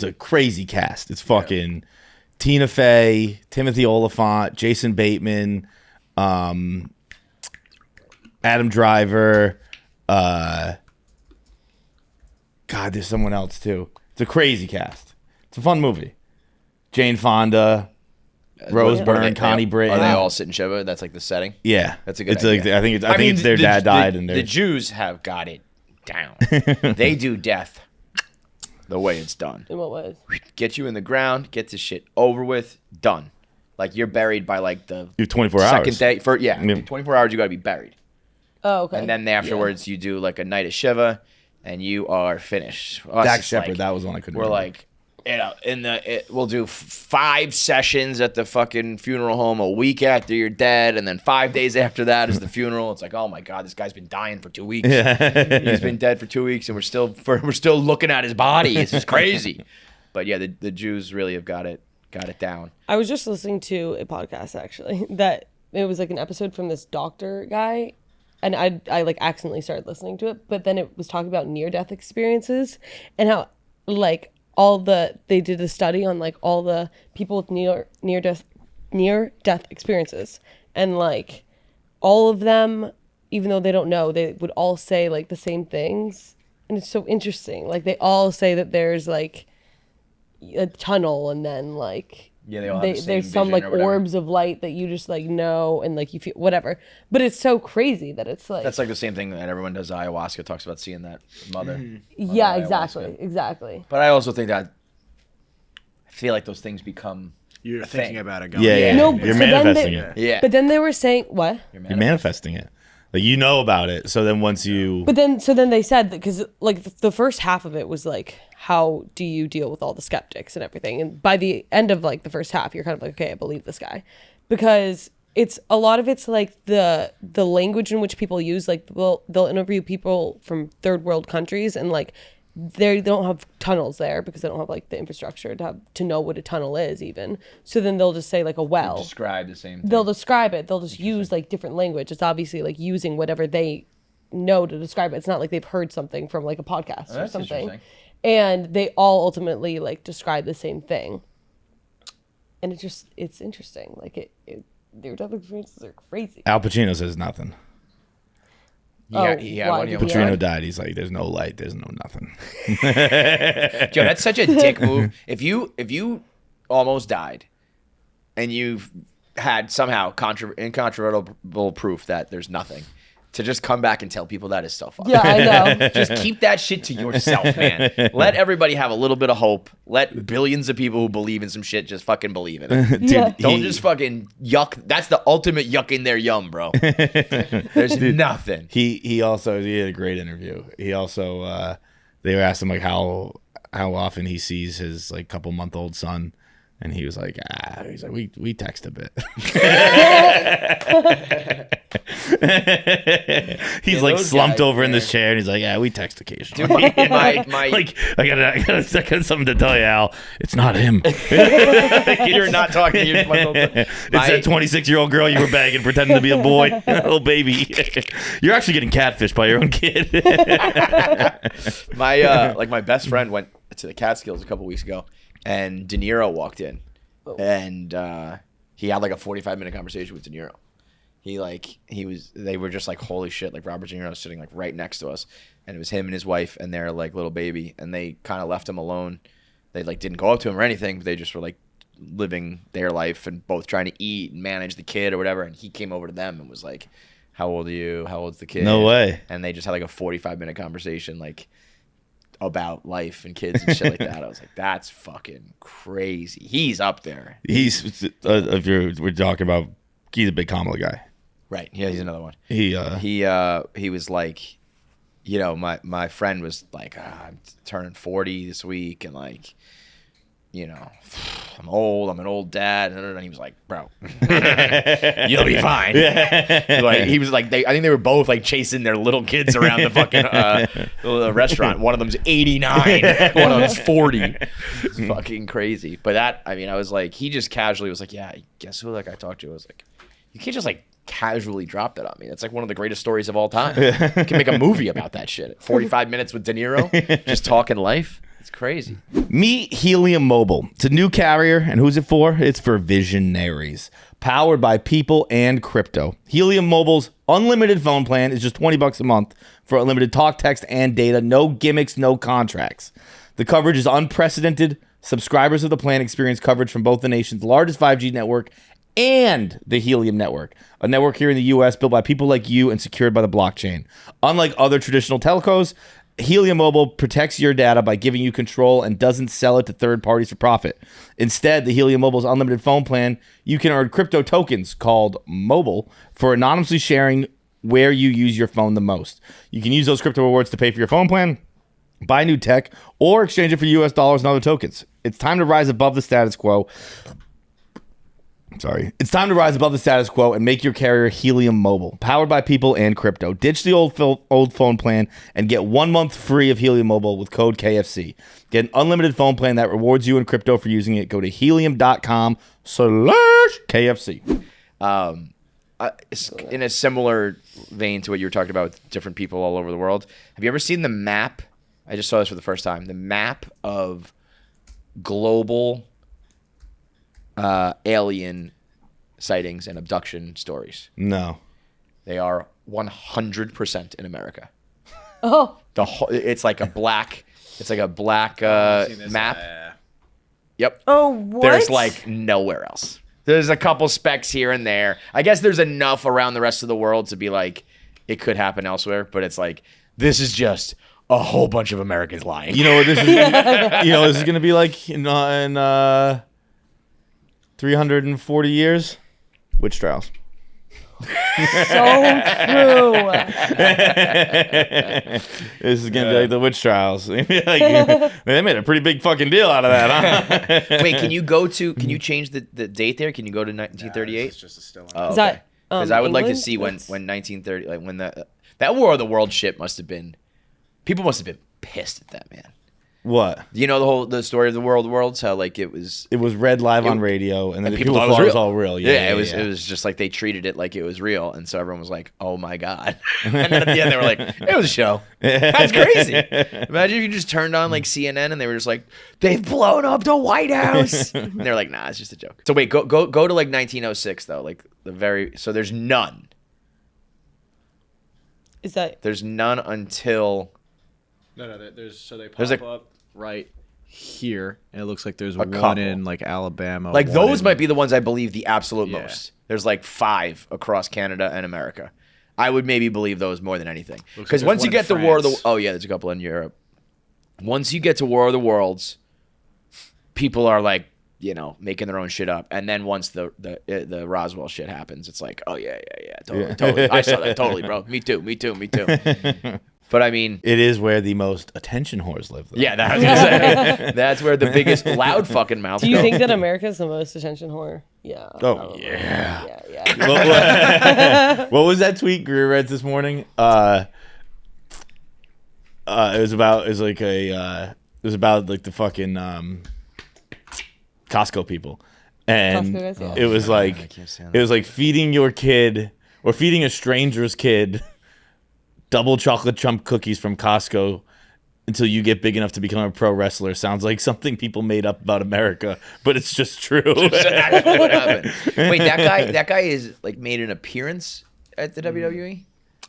a crazy cast. It's fucking Tina Fey, Timothy Oliphant, Jason Bateman, Adam Driver. God, there's someone else too. It's a crazy cast. It's a fun movie. Jane Fonda, Rose What are Byrne, they- Connie Britton. Are they all sitting Shiva? That's like the setting? Yeah, That's a good It's idea. like I think it's their dad died and the Jews have got it down. They do death the way it's done. in what ways? Get you in the ground, get this shit over with, done. Like you're buried by like the You have 24 second hours. day. 24 hours you got to be buried. Oh, okay. And then afterwards you do like a night of Shiva, and you are finished. Dak Shepard, that was one I couldn't We're remember. like, we'll do 5 sessions at the fucking funeral home a week after you're dead, and then 5 days after that is the funeral. It's like, oh my god, this guy's been dying for 2 weeks. He's been dead for 2 weeks, and we're still looking at his body. It's just crazy. But yeah, the Jews really have got it down. I was just listening to a podcast actually that it was like an episode from this doctor guy, and I like accidentally started listening to it, but then it was talking about near-death experiences and how like they did a study on like all the people with near-death experiences, and like all of them, even though they don't know, they would all say like the same things, and it's so interesting. Like they all say that there's like a tunnel, and then like Yeah, they all have the same there's some vision like or whatever. orbs of light that you just like know, and like you feel whatever. But it's so crazy that it's like That's like the same thing that everyone does ayahuasca, talks about seeing that mother. yeah, ayahuasca. exactly. But I also think that I feel like those things become You're a thinking thing. about it going. Yeah. No, You're so then manifesting they- it. Yeah. But then they were saying what? You're manifesting it. Like you know about it. So then once you But then they said that because like the first half of it was like, how do you deal with all the skeptics and everything? And by the end of like the first half, you're kind of like, okay, I believe this guy, because it's a lot of it's like the language in which people use. Like they'll interview people from third world countries, and like they don't have tunnels there because they don't have like the infrastructure to know what a tunnel is even. So then they'll just say like a well. Describe the same thing. They'll describe it. They'll just use like different language. It's obviously like using whatever they know to describe it. It's not like they've heard something from like a podcast or that's something. interesting. And they all ultimately like describe the same thing. And it's interesting. Like their death experiences are crazy. Al Pacino says nothing. Oh, yeah. why One of did them- he Pacino died. He's like, there's no light, there's no nothing. Joe, that's such a dick move. If you almost died, and you've had somehow incontrovertible proof that there's nothing, to just come back and tell people that is so fucked. Yeah, I know. Just keep that shit to yourself, man. Let everybody have a little bit of hope. Let billions of people who believe in some shit just fucking believe in it. Dude, Yeah. Don't just fucking yuck. That's the ultimate yuck in their yum, bro. There's nothing. He also had a great interview. He also they were asking like how often he sees his like couple-month-old son, and he was like, we text a bit. He's like those slumped guys, over in man. this chair, and he's like, yeah, we text occasionally. Dude, my like I got something to tell you, Al. It's not him. you're not talking to your It's that 26-year-old girl you were bagging, pretending to be a boy, little baby. You're actually getting catfished by your own kid. my best friend went to the Catskills a couple weeks ago, and De Niro walked in, and he had like a 45-minute conversation with De Niro. They were just like, holy shit, like Robert De Niro was sitting like right next to us, and it was him and his wife and their like little baby, and they kind of left him alone. They like didn't go up to him or anything, but they just were like living their life and both trying to eat and manage the kid or whatever. And he came over to them and was like, how old are you? How old's the kid? No way. And they just had like a 45-minute conversation like about life and kids and shit like that. I was like, that's fucking crazy. He's up there. We're talking about, he's a big Kamala guy. Right. Yeah, he's another one. He was like, you know, my friend was like, I'm turning 40 this week, and like, you know, I'm old. I'm an old dad, and he was like, bro, you'll be fine. Like he was like, I think they were both like chasing their little kids around the fucking the restaurant. One of them's 89, one of them's 40. It's fucking crazy. But I was like, he just casually was like, yeah, guess who like I talked to? I was like, you can't just like casually drop that on me. That's like one of the greatest stories of all time. You can make a movie about that shit. 45 minutes with De Niro, just talking life. It's crazy. Meet Helim Mobile. It's a new carrier, and who's it for? It's for visionaries. Powered by people and crypto. Helim Mobile's unlimited phone plan is just $20 a month for unlimited talk, text, and data. No gimmicks, no contracts. The coverage is unprecedented. Subscribers of the plan experience coverage from both the nation's largest 5G network and the Helium network, a network here in the U.S. built by people like you and secured by the blockchain. Unlike other traditional telcos, Helim Mobile protects your data by giving you control and doesn't sell it to third parties for profit. Instead, the Helim Mobile's unlimited phone plan, you can earn crypto tokens called Mobile for anonymously sharing where you use your phone the most. You can use those crypto rewards to pay for your phone plan, buy new tech, or exchange it for US dollars and other tokens. It's time to rise above the status quo. It's time to rise above the status quo and make your carrier Helim Mobile, powered by people and crypto. Ditch the old phone plan and get 1 month free of Helim Mobile with code KFC. Get an unlimited phone plan that rewards you in crypto for using it. Go to helium.com/KFC. In a similar vein to what you were talking about with different people all over the world, have you ever seen the map? I just saw this for the first time. The map of global alien sightings and abduction stories. No. They are 100% in America. Oh. It's like a black map. Yep. Oh, what? There's like nowhere else. There's a couple specks here and there. I guess there's enough around the rest of the world to be like, it could happen elsewhere, but it's like, this is just a whole bunch of Americans lying. You know what this is? This is going to be like in 340 years? Witch trials. So true. This is going to be like the witch trials. They made a pretty big fucking deal out of that, huh? Wait, can you change the date there? Can you go to 1938? It's just a still. Is that Because I would like to England? see when 1930, like when that War of the World shit must have been, people must have been pissed at that, man. What? You know the story of the War of the Worlds, how like it was read live on radio, and then and people people thought thought it was all real. Yeah, it was just like they treated it like it was real, and so everyone was like, "Oh my god!" And then at the end, they were like, "It was a show." That's crazy. Imagine if you just turned on like CNN and they were just like, "They've blown up the White House," and they're like, "Nah, it's just a joke." So wait, go to like 1906 though, like so there's none. There's none until No, they pop up right here, and it looks like there's one couple. in like Alabama. like one those in- might be the ones I believe the absolute Yeah. most. There's like 5 across Canada and America. I would maybe believe those more than anything. Looks Because like once there's you one get to in War of the France. there's a couple in Europe. Once you get to War of the Worlds, people are like, making their own shit up. And then once the Roswell shit happens, it's like, oh yeah, totally. I saw that totally, bro. Me too. But I mean, It is where the most attention whores live, though. yeah, that's where the biggest loud fucking mouths Do you go. think that America's the most attention whore? Yeah. Oh, probably. yeah. Yeah. What was that tweet Greer read this morning? It was about the fucking Costco people, and Costco guys, yeah. it was like feeding your kid or feeding a stranger's kid double chocolate chunk cookies from Costco until you get big enough to become a pro wrestler. Sounds like something people made up about America, but it's just true. That's actually what happened. Wait, that guy is like made an appearance at the WWE?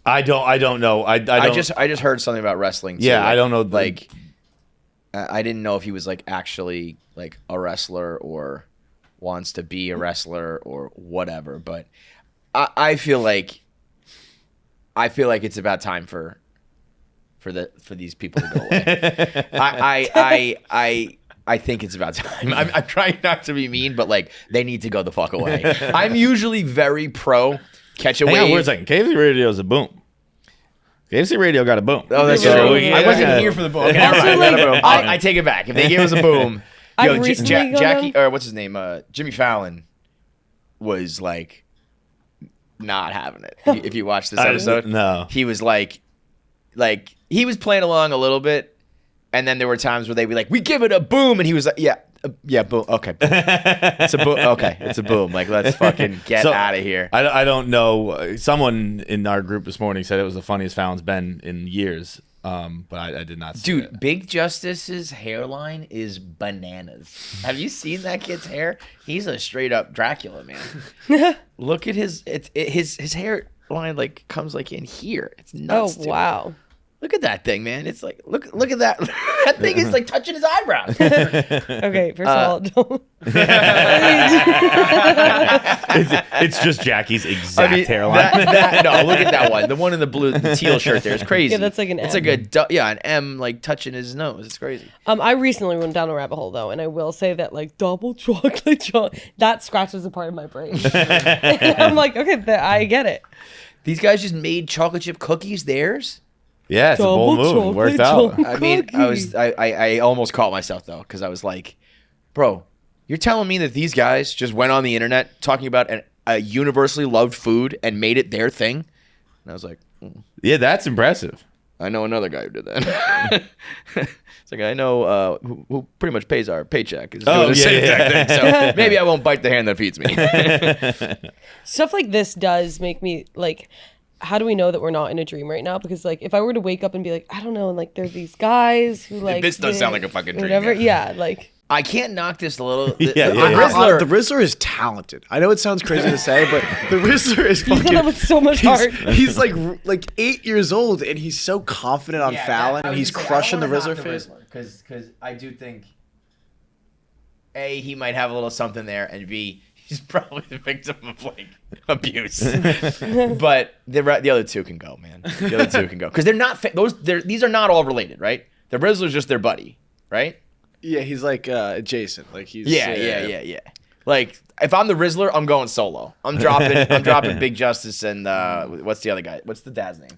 I don't know. I just heard something about wrestling too. Yeah, like, I don't know. Like, I didn't know if he was like actually like a wrestler or wants to be a wrestler or whatever. But I feel like it's about time for these people to go away. I think it's about time. I'm trying not to be mean, but like they need to go the fuck away. I'm usually very pro catch a Hang on, wave. wait a second. KFC Radio is a boom. KFC Radio got a boom. Oh, that's So, true. yeah. I wasn't here for the boom. Okay, Also, never mind, like, boom. I take it back. If they gave us a boom, I've recently gone Jackie on- or what's his name, Jimmy Fallon, was like not having it. If you watch this episode, no. he was like he was playing along a little bit, and then there were times where they'd be like, "We give it a boom," and he was like, "Yeah, boom, okay, boom. It's a boom, okay, it's a boom. Like, let's fucking get out of here." I don't know. Someone in our group this morning said it was the funniest Fallon's been in years, but I did not see Dude, it. Big Justice's hairline is bananas. Have you seen that kid's hair? He's a straight up Dracula, man. Look at his hairline like comes like in here. It's nuts. Oh, dude. wow. Look at that thing, man. It's like look at that. That thing is like touching his eyebrows. Okay, first of all, don't. It's just Jackie's exact hairline. No, look at that one. The one in the teal shirt there is crazy. Yeah, that's like an It's M. like an M like touching his nose. It's crazy. I recently went down a rabbit hole though, and I will say that like double chocolate that scratches a part of my brain. And I'm like, okay, I get it. These guys just made chocolate chip cookies theirs. Yeah, it's a bold move. It worked out. I mean, I almost caught myself though, because I was like, bro, you're telling me that these guys just went on the internet talking about a universally loved food and made it their thing? And I was like, Yeah, that's impressive. I know another guy who did that. It's like I know who pretty much pays our paycheck is doing the same exact thing. So maybe I won't bite the hand that feeds me. Stuff like this does make me like, how do we know that we're not in a dream right now? Because like if I were to wake up and be like, I don't know, and like there's these guys who like This does sound like a fucking dream. whatever, yeah, like I can't knock this a little. Yeah. The Rizzler is talented. I know it sounds crazy to say, but the Rizzler is he fucking. said that with so much heart. He's like 8 years old, and he's so confident on Fallon, and he's crushing the Rizzler face. Because I do think A, he might have a little something there, and B, he's probably the victim of like abuse. But the other two can go, man. The other two can go because they're not these are not all related, right? The Rizzler's just their buddy, right? Yeah, he's like adjacent. Like he's Yeah. Like if I'm the Rizzler, I'm going solo. I'm dropping Big Justice and what's the other guy? What's the dad's name?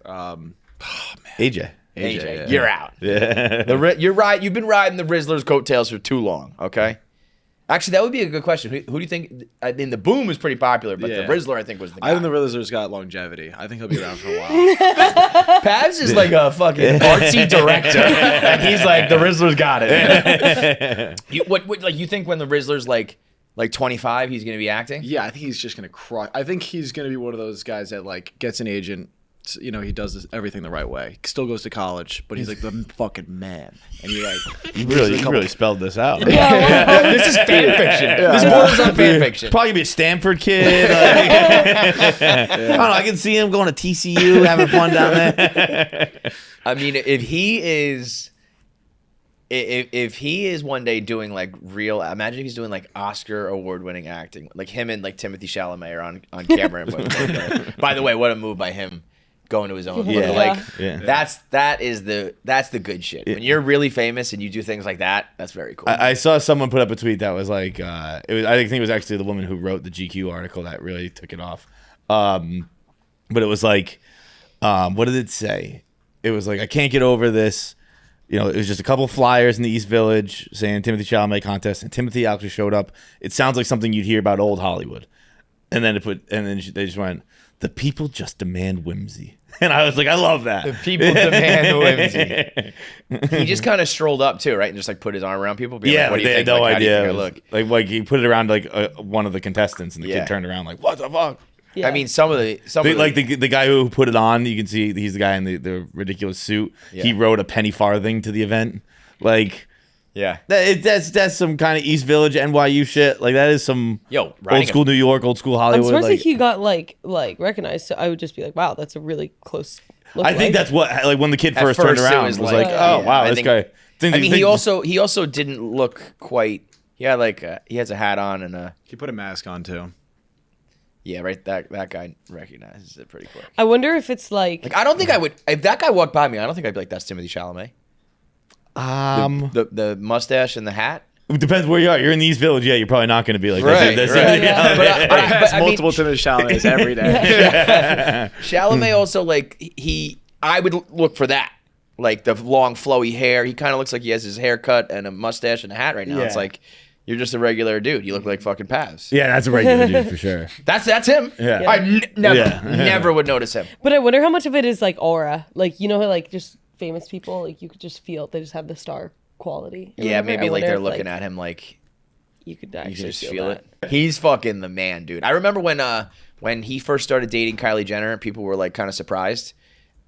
AJ. AJ. You're out. Yeah. You're right. You've been riding the Rizzler's coattails for too long. Okay. Actually, that would be a good question. Who do you think? I mean, the Boom is pretty popular, but the Rizzler, I think, was the guy. I think the Rizzler's got longevity. I think he'll be around for a while. Pabs is like a fucking artsy director, and he's like, the Rizzler's got it. You think when the Rizzler's like 25, he's gonna be acting? Yeah, I think he's just gonna crush. I think he's gonna be one of those guys that like gets an agent. You know, he does everything the right way. Still goes to college, but he's like the fucking man. And you're like, You really spelled this out. This is fan fiction. This borders on fan fiction. Probably be a Stanford kid. I don't know. I can see him going to TCU, having fun down there. I mean, if he is one day doing like real, imagine if he's doing like Oscar award-winning acting, like him and like Timothee Chalamet are on camera. By the way, what a move by him. Going to his own, that's the good shit. When you're really famous and you do things like that, that's very cool. I saw someone put up a tweet that was like, I think it was actually the woman who wrote the GQ article that really took it off. But it was like, what did it say? It was like, I can't get over this. You know, it was just a couple flyers in the East Village saying Timothee Chalamet contest, and Timothy actually showed up. It sounds like something you'd hear about old Hollywood. And then they just went, the people just demand whimsy. And I was like, I love that. The people demand whimsy. He just kind of strolled up too, right? And just like put his arm around people. Like, what do you think? No like, idea. How do you think I look? Like he put it around like one of the contestants, and the kid turned around like, what the fuck? Yeah. I mean, the guy who put it on, you can see he's the guy in the ridiculous suit. Yeah. He rode a penny farthing to the event. Like, yeah, that's some kind of East Village NYU shit. Like that is some old school New York, old school Hollywood. I'm surprised he got like recognized. So I would just be like, wow, that's a really close. I think that's what like when the kid first turned around was like, oh wow, this guy. I mean, he also didn't look quite. He had like he has a hat on and he put a mask on too. Yeah, right. That guy recognizes it pretty quick. I wonder if it's like I don't think I would. If that guy walked by me, I don't think I'd be like, that's Timothee Chalamet. The mustache and the hat. It depends where you are. You're in the East Village, you're probably not going to be like right. But multiple Timothee Chalamets every day. Chalamet also like I would look for that, like the long flowy hair. He kind of looks like he has his haircut and a mustache and a hat right now. Yeah. It's like you're just a regular dude. You look like fucking Paz. Yeah, that's a regular dude for sure. That's him. Yeah. I never would notice him. But I wonder how much of it is like aura, like you know, like just famous people, like you could just feel they just have the star quality. Yeah, maybe like they're looking at him like you could actually just feel it. He's fucking the man, dude. I remember when he first started dating Kylie Jenner, people were like kind of surprised,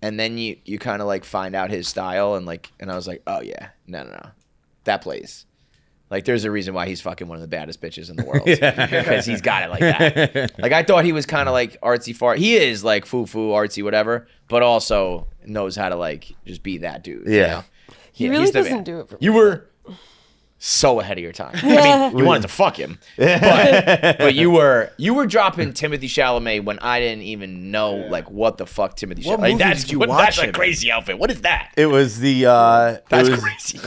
and then you kind of like find out his style and I was like, oh yeah, no, that plays. Like, there's a reason why he's fucking one of the baddest bitches in the world. Because he's got it like that. Like, I thought he was kind of like artsy fart. He is like foo-foo, artsy, whatever, but also knows how to like just be that dude. Yeah. You know? He really he's the doesn't man. do it for me. You were so ahead of your time. I mean, you wanted to fuck him, but you were dropping Timothee Chalamet when I didn't even know like what the fuck Timothee What Chalamet. Like, movie that's did you what, watch that's a him? crazy outfit. What is that? It was the. That's it was, crazy.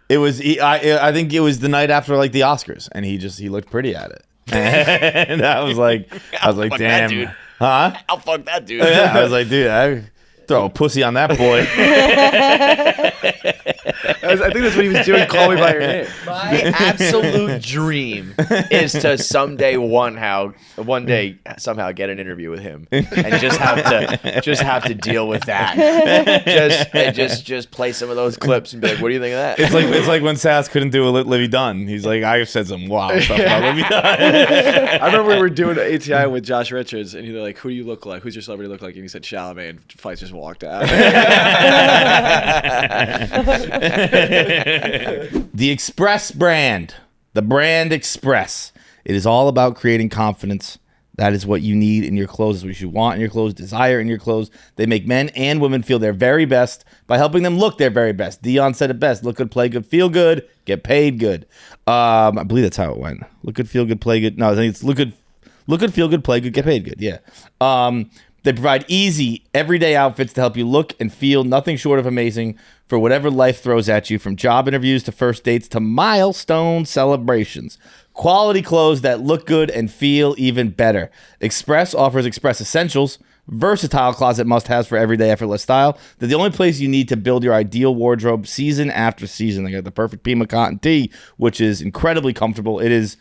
It was. I think it was the night after like the Oscars, and he looked pretty at it, and I was like, fuck that damn, dude. huh? I'll fuck that dude. Yeah, I was like, dude, I throw a pussy on that boy. I think that's what he was doing. Call me by your name. My absolute dream is to someday somehow get an interview with him and just have to deal with that. Just play some of those clips and be like, "What do you think of that?" It's like when Sass couldn't do a Livy Dunn. He's like, I said some wild stuff about Livy Dunn. I remember we were doing an ATI with Josh Richards, and they're like, "Who do you look like? Who's your celebrity look like?" And he said Chalamet, and Fights just walked out. The Express brand, the brand Express. It is all about creating confidence. That is what you need in your clothes, what you want in your clothes, desire in your clothes. They make men and women feel their very best by helping them look their very best. Dion said it best: look good, play good, feel good, get paid good. I believe that's how it went. Look good, feel good, play good. No, I think it's look good, feel good, play good, get paid good. Yeah. They provide easy, everyday outfits to help you look and feel nothing short of amazing for whatever life throws at you, from job interviews to first dates to milestone celebrations. Quality clothes that look good and feel even better. Express offers Express Essentials, versatile closet must-haves for everyday effortless style. They're the only place you need to build your ideal wardrobe season after season. They got the perfect Pima cotton tee, which is incredibly comfortable. It is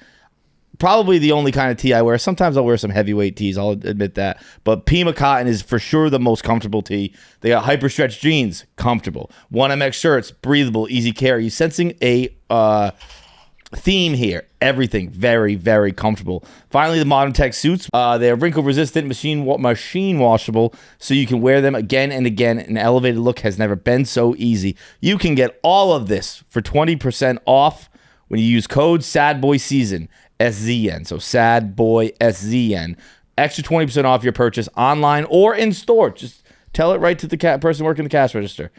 probably the only kind of tee I wear. Sometimes I'll wear some heavyweight tees, I'll admit that. But Pima cotton is for sure the most comfortable tee. They got hyper stretch jeans, comfortable. 1MX shirts, breathable, easy carry. You sensing a theme here. Everything very, very comfortable. Finally, the modern tech suits. They are wrinkle resistant, machine washable, so you can wear them again and again. An elevated look has never been so easy. You can get all of this for 20% off when you use code SADBOYSEASON. SZN. So Sad Boy SZN. Extra 20% off your purchase online or in store. Just tell it right to the person working the cash register.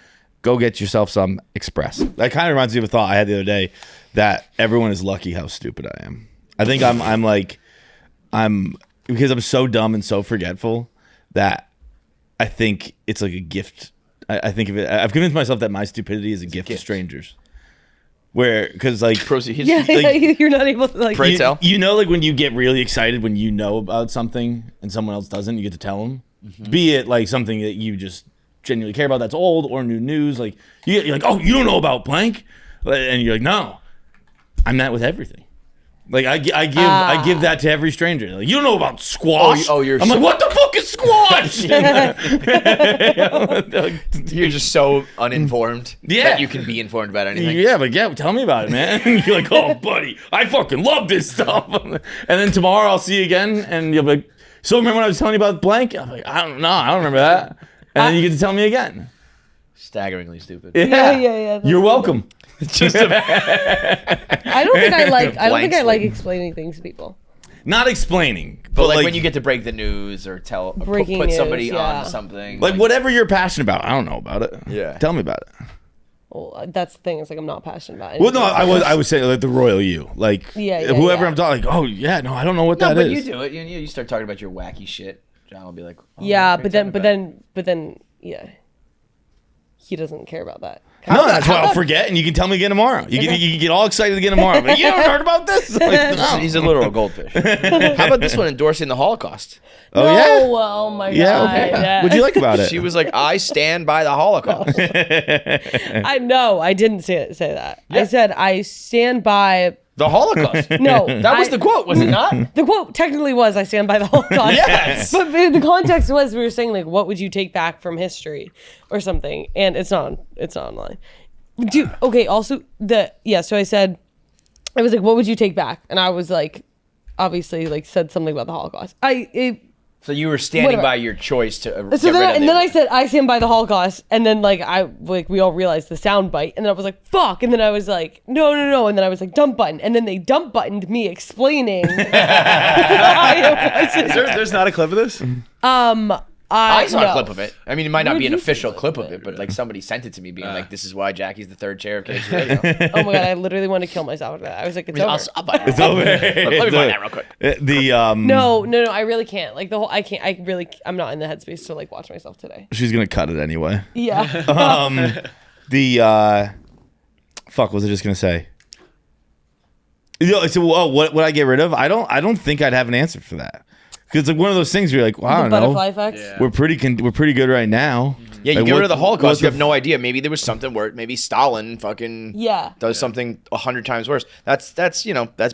Go get yourself some Express. That kind of reminds me of a thought I had the other day, that everyone is lucky how stupid I am. I think I'm because I'm so dumb and so forgetful that I think it's like a gift. I think of it. I've convinced myself that my stupidity is a gift to strangers. Where, because like, Proceed. Yeah, like, you're not able to like. Pray tell. You know, like when you get really excited when you know about something and someone else doesn't, you get to tell them. Mm-hmm. Be it like something that you just genuinely care about that's old or new news. Like you're like, oh, you don't know about blank, and you're like, no, I'm that with everything. Like I give that to every stranger. Like, you don't know about squash. I'm like, what the fuck is squash? You're just so uninformed that you can be informed about anything. Yeah, but tell me about it, man. You're like, oh, buddy, I fucking love this stuff. And then tomorrow I'll see you again, and you'll be like, so remember when I was telling you about blank? I'm like, I don't know, I don't remember that. And then you get to tell me again. Staggeringly stupid. Yeah. You're welcome. I don't think I like explaining things to people. Not explaining, but like when you get to break the news or tell put somebody on something, like whatever you're passionate about. I don't know about it. Yeah, tell me about it. Well, that's the thing. It's like I'm not passionate about it. Well, no, I was saying like the royal you, like whoever I'm talking. Like, oh yeah, no, I don't know what that is. You do it. You start talking about your wacky shit. John will be like, oh, but then, he doesn't care about that. No, that's why I'll forget, and you can tell me again tomorrow. You can get all excited again tomorrow. But you haven't heard about this? Like, no. He's a literal goldfish. How about this one endorsing the Holocaust? Oh, yeah? Oh, my God. Yeah, okay. Yeah. What'd you like about it? She was like, I stand by the Holocaust. I didn't say that. Yeah. I said, I stand by... The Holocaust. No. That was the quote, was it not? The quote technically was, I stand by the Holocaust. Yes. But the context was, we were saying, like, what would you take back from history or something? And it's not online. Dude, okay, also, so I said, I was like, what would you take back? And I was like, obviously, like, said something about the Holocaust. So you were standing Whatever. by your choice to So then I said, I stand by the Holocaust, and then we all realized the sound bite, and then I was like, fuck, and then I was like, no, and then I was like, dump button, and then they dump buttoned me explaining why it wasn't. There's not a clip of this? I saw no. a clip of it. I mean, it might not Where'd be an you official see clip of it, but like somebody sent it to me being like, this is why Jackie's the third chair of KFC Radio. Oh my god, I literally wanted to kill myself with that. I was like, it's over. I'll buy it. It's over. Let me find that real quick. No, I really can't. Like the whole, I'm not in the headspace to like watch myself today. She's gonna cut it anyway. Yeah. Fuck, what was I just gonna say? So, what would I get rid of? I don't think I'd have an answer for that. Because it's like one of those things where you're like, well, I don't know. Butterfly effect. Yeah. We're pretty good right now. Yeah, you Like, get rid of the what's Holocaust, you the have no idea. Maybe there was something where maybe Stalin fucking does something 100 times worse. That's that's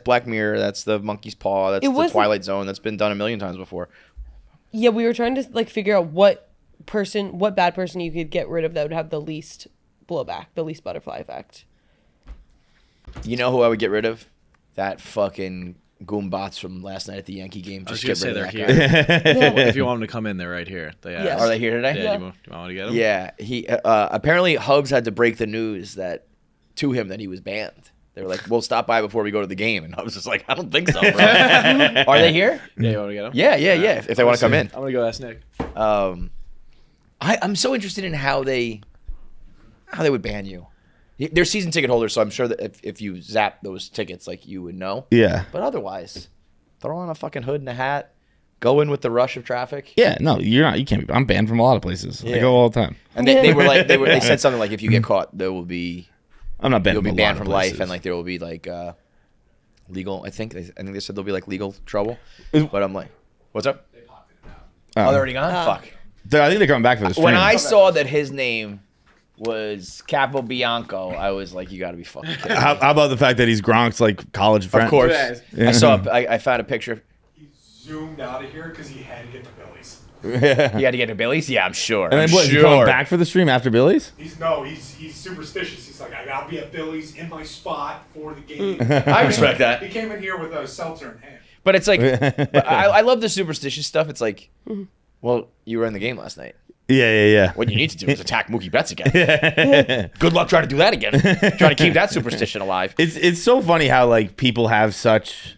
Black Mirror, that's the Monkey's Paw, that's the Twilight Zone. That's been done a million times before. Yeah, we were trying to like figure out what bad person you could get rid of that would have the least blowback, the least butterfly effect. You know who I would get rid of? That fucking Goombots from last night at the Yankee game. Just get rid of that guy. If you want them to come in, they're right here. They asked. Yes. Are they here today? Yeah. Do you want me to get them? Yeah, he apparently Hubs had to break the news to him that he was banned. They were like, "We'll stop by before we go to the game," and Hubs was like, "I don't think so, bro." Are they here? Yeah, you want to get them? Yeah. If they want to come in, I'm gonna go ask Nick. I'm so interested in how they would ban you. They're season ticket holders, so I'm sure that if you zap those tickets, like you would know. Yeah. But otherwise, throw on a fucking hood and a hat, go in with the rush of traffic. Yeah, no, you're not. You can't be. I'm banned from a lot of places. I go all the time. And they said something like, if you get caught, there will be. I'm not banned. You'll be from a banned lot of from life, places. and like there will be like legal. I think they said there'll be like legal trouble. But I'm like, what's up? Oh, they're already gone. Fuck. I think they're coming back for the stream. When I saw that his name was Capobianco, I was like, you got to be fucking kidding me. how about the fact that he's Gronk's like college friend? Of course. Yeah. I found a picture. He zoomed out of here because he had to get to Billy's. He had to get to Billy's? Yeah, I'm sure. And then what? Is he coming back for the stream after Billy's? He's superstitious. He's like, I gotta be at Billy's in my spot for the game. I respect that. He came in here with a seltzer in hand. But it's like, I love the superstitious stuff. It's like, well, you were in the game last night. Yeah. What you need to do is attack Mookie Betts again. Good luck trying to do that again. Trying to keep that superstition alive. It's so funny how like people have such.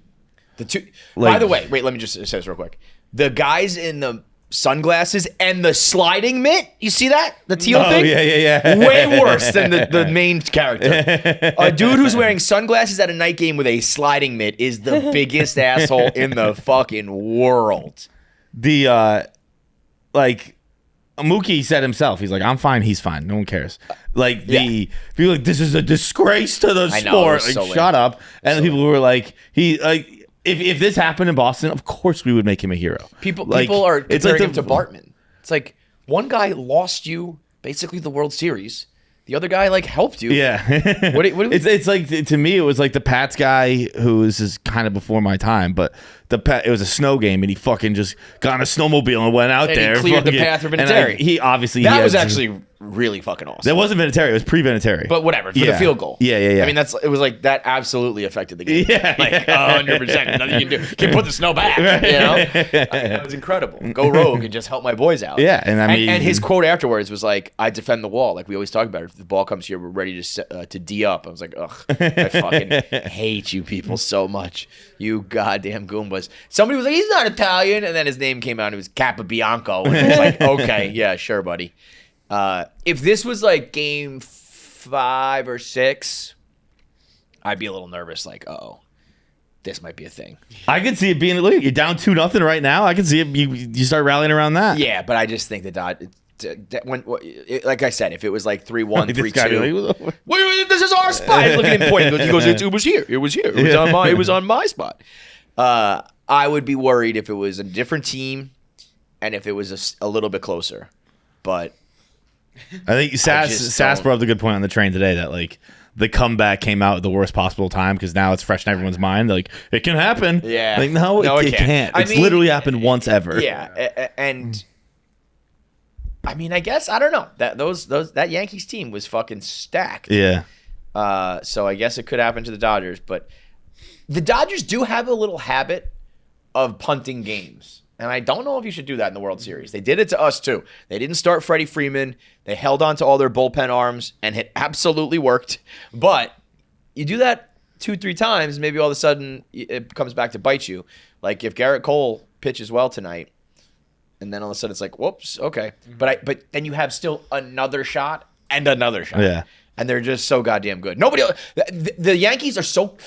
By the way, wait, let me just say this real quick. The guys in the sunglasses and the sliding mitt, you see that? The teal thing? Yeah. Way worse than the main character. A dude who's wearing sunglasses at a night game with a sliding mitt is the biggest asshole in the fucking world. Mookie said himself, he's like, I'm fine, he's fine. No one cares. Like people like, this is a disgrace to the I know, sport. it was so Like, lame. shut up. And people were like, if this happened in Boston, of course we would make him a hero. People are comparing it's like him to Bartman. It's like one guy lost you basically the World Series. The other guy like helped you. Yeah. It's like, to me, it was like the Pats guy who is kind of before my time, but it was a snow game and he fucking just got on a snowmobile and went out And he there. cleared the path for Vinatieri. He obviously That was actually really fucking awesome. That wasn't Vinatieri. It was pre-Vinatieri. But whatever, for the field goal. Yeah. I mean, it was like that absolutely affected the game. Yeah, like 100%. Nothing you can do. Can put the snow back. You know, I mean, that was incredible. Go rogue and just help my boys out. Yeah, and I mean, and his quote afterwards was like, "I defend the wall." Like we always talk about it. If the ball comes here, we're ready to D up. I was like, ugh, I fucking hate you people so much. You goddamn Goombas. Somebody was like, he's not Italian, and then his name came out. And it was Capobianco, and it was like, okay, yeah, sure, buddy. If this was like game 5 or 6, I'd be a little nervous. Like, oh, this might be a thing. I could see it being. Look, you're down 2-0 right now. I can see it. You start rallying around that. Yeah, but I just think the Dodgers. Like I said, if it was like 3-1, 3-2, wait, this is our spot. Look at him pointing. He goes, it was here. It was here. It was on my spot. I would be worried if it was a different team and if it was a little bit closer. But I think Sass brought up a good point on the train today that like the comeback came out at the worst possible time because now it's fresh in everyone's mind. Like it can happen. Yeah. Like no, it can't. It's literally happened once ever. Yeah, and I mean, I guess I don't know that Yankees team was fucking stacked. Yeah. So I guess it could happen to the Dodgers, but the Dodgers do have a little habit of punting games. And I don't know if you should do that in the World Series. They did it to us, too. They didn't start Freddie Freeman. They held on to all their bullpen arms, and it absolutely worked. But you do that 2-3 times, maybe all of a sudden it comes back to bite you. Like if Garrett Cole pitches well tonight, and then all of a sudden it's like, whoops, okay. But then you have still another shot and another shot. Yeah. And they're just so goddamn good. Nobody else, the Yankees are so...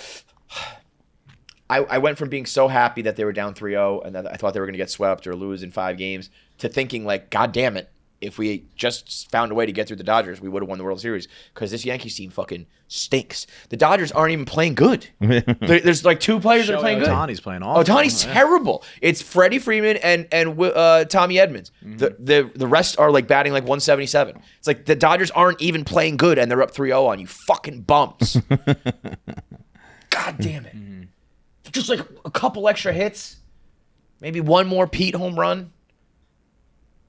I went from being so happy that they were down 3-0 and that I thought they were going to get swept or lose in 5 games to thinking like, God damn it, if we just found a way to get through the Dodgers, we would have won the World Series because this Yankees team fucking stinks. The Dodgers aren't even playing good. There's like 2 players that are playing good. Ohtani's playing awful. Ohtani's terrible. It's Freddie Freeman and Tommy Edmonds. The rest are like batting like 177. It's like the Dodgers aren't even playing good and they're up 3-0 on you fucking bumps. God damn it. Just like a couple extra hits, maybe one more Pete home run,